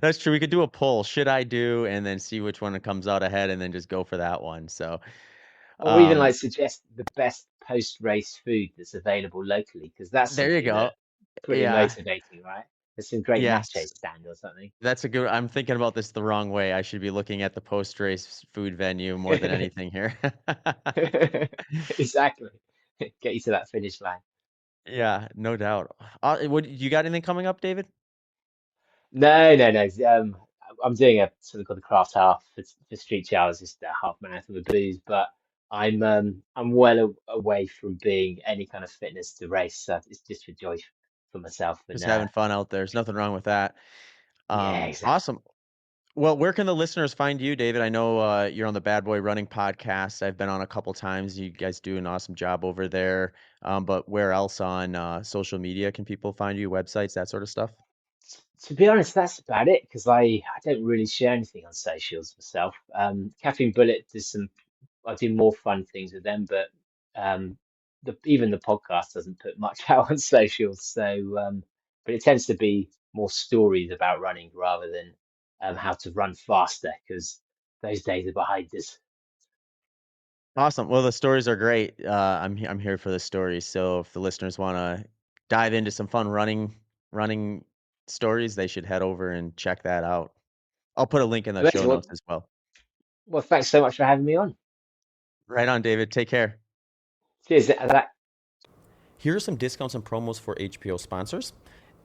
that's true. We could do a poll. Should I do, and then see which one comes out ahead, and then just go for that one. So, Or even um, like suggest the best post-race food that's available locally, because that's there you something go. that pretty Yeah, motivating, right? There's some great nacho yes. stand or something. That's a good. I'm thinking about this the wrong way. I should be looking at the post-race food venue more than anything here. Exactly. Get you to that finish line. Yeah, no doubt. What you got anything coming up, David? No. I'm doing a something called the craft half for Street Charles, just a half marathon with booze, but I'm well away from being any kind of fitness to race. So it's just for joy for myself, and Just having fun out there. There's nothing wrong with that. yeah, exactly. Awesome. Well, where can the listeners find you, David? I know you're on the Bad Boy Running podcast. I've been on a couple times. You guys do an awesome job over there. But where else on social media can people find you? Websites, that sort of stuff? To be honest, that's about it because I don't really share anything on socials myself. Caffeine Bullet does some I do more fun things with them, but um, even the podcast doesn't put much out on socials. So, but it tends to be more stories about running rather than how to run faster because those days are behind us. Awesome. Well, the stories are great. I'm here for the stories. So if the listeners want to dive into some fun running stories, they should head over and check that out. I'll put a link in the show Amazing. notes as well. Well, thanks so much for having me on. Right on, David. Take care. Cheers. That Here are some discounts and promos for HPO sponsors.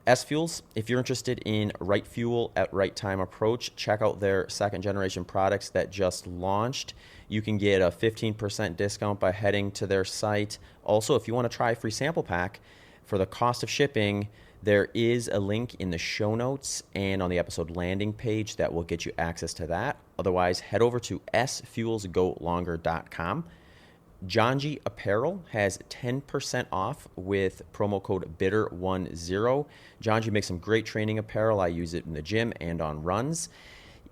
S Fuels, if you're interested in right fuel at right time approach, check out their second generation products that just launched. You can get a 15% discount by heading to their site. Also, if you want to try a free sample pack for the cost of shipping, there is a link in the show notes and on the episode landing page that will get you access to that. Otherwise, head over to sfuelsgolonger.com. Janji Apparel has 10% off with promo code BITTER10. Janji makes some great training apparel. I use it in the gym and on runs.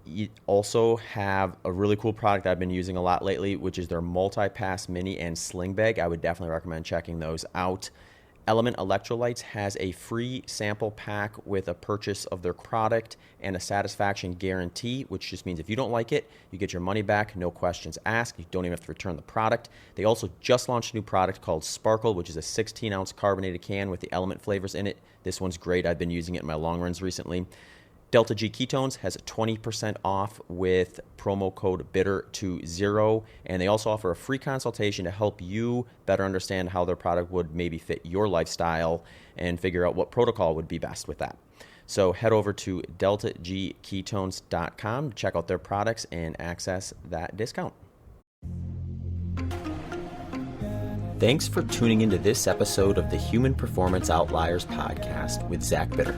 You also have a really cool product I've been using a lot lately, which is their multi-pass mini and sling bag. I would definitely recommend checking those out. Element Electrolytes has a free sample pack with a purchase of their product and a satisfaction guarantee, which just means if you don't like it, you get your money back, no questions asked. You don't even have to return the product. They also just launched a new product called Sparkle, which is a 16-ounce carbonated can with the element flavors in it. This one's great. I've been using it in my long runs recently. Delta G Ketones has 20% off with promo code BITTER20, and they also offer a free consultation to help you better understand how their product would maybe fit your lifestyle and figure out what protocol would be best with that. So head over to deltagketones.com to check out their products and access that discount. Thanks for tuning into this episode of the Human Performance Outliers podcast with Zach Bitter.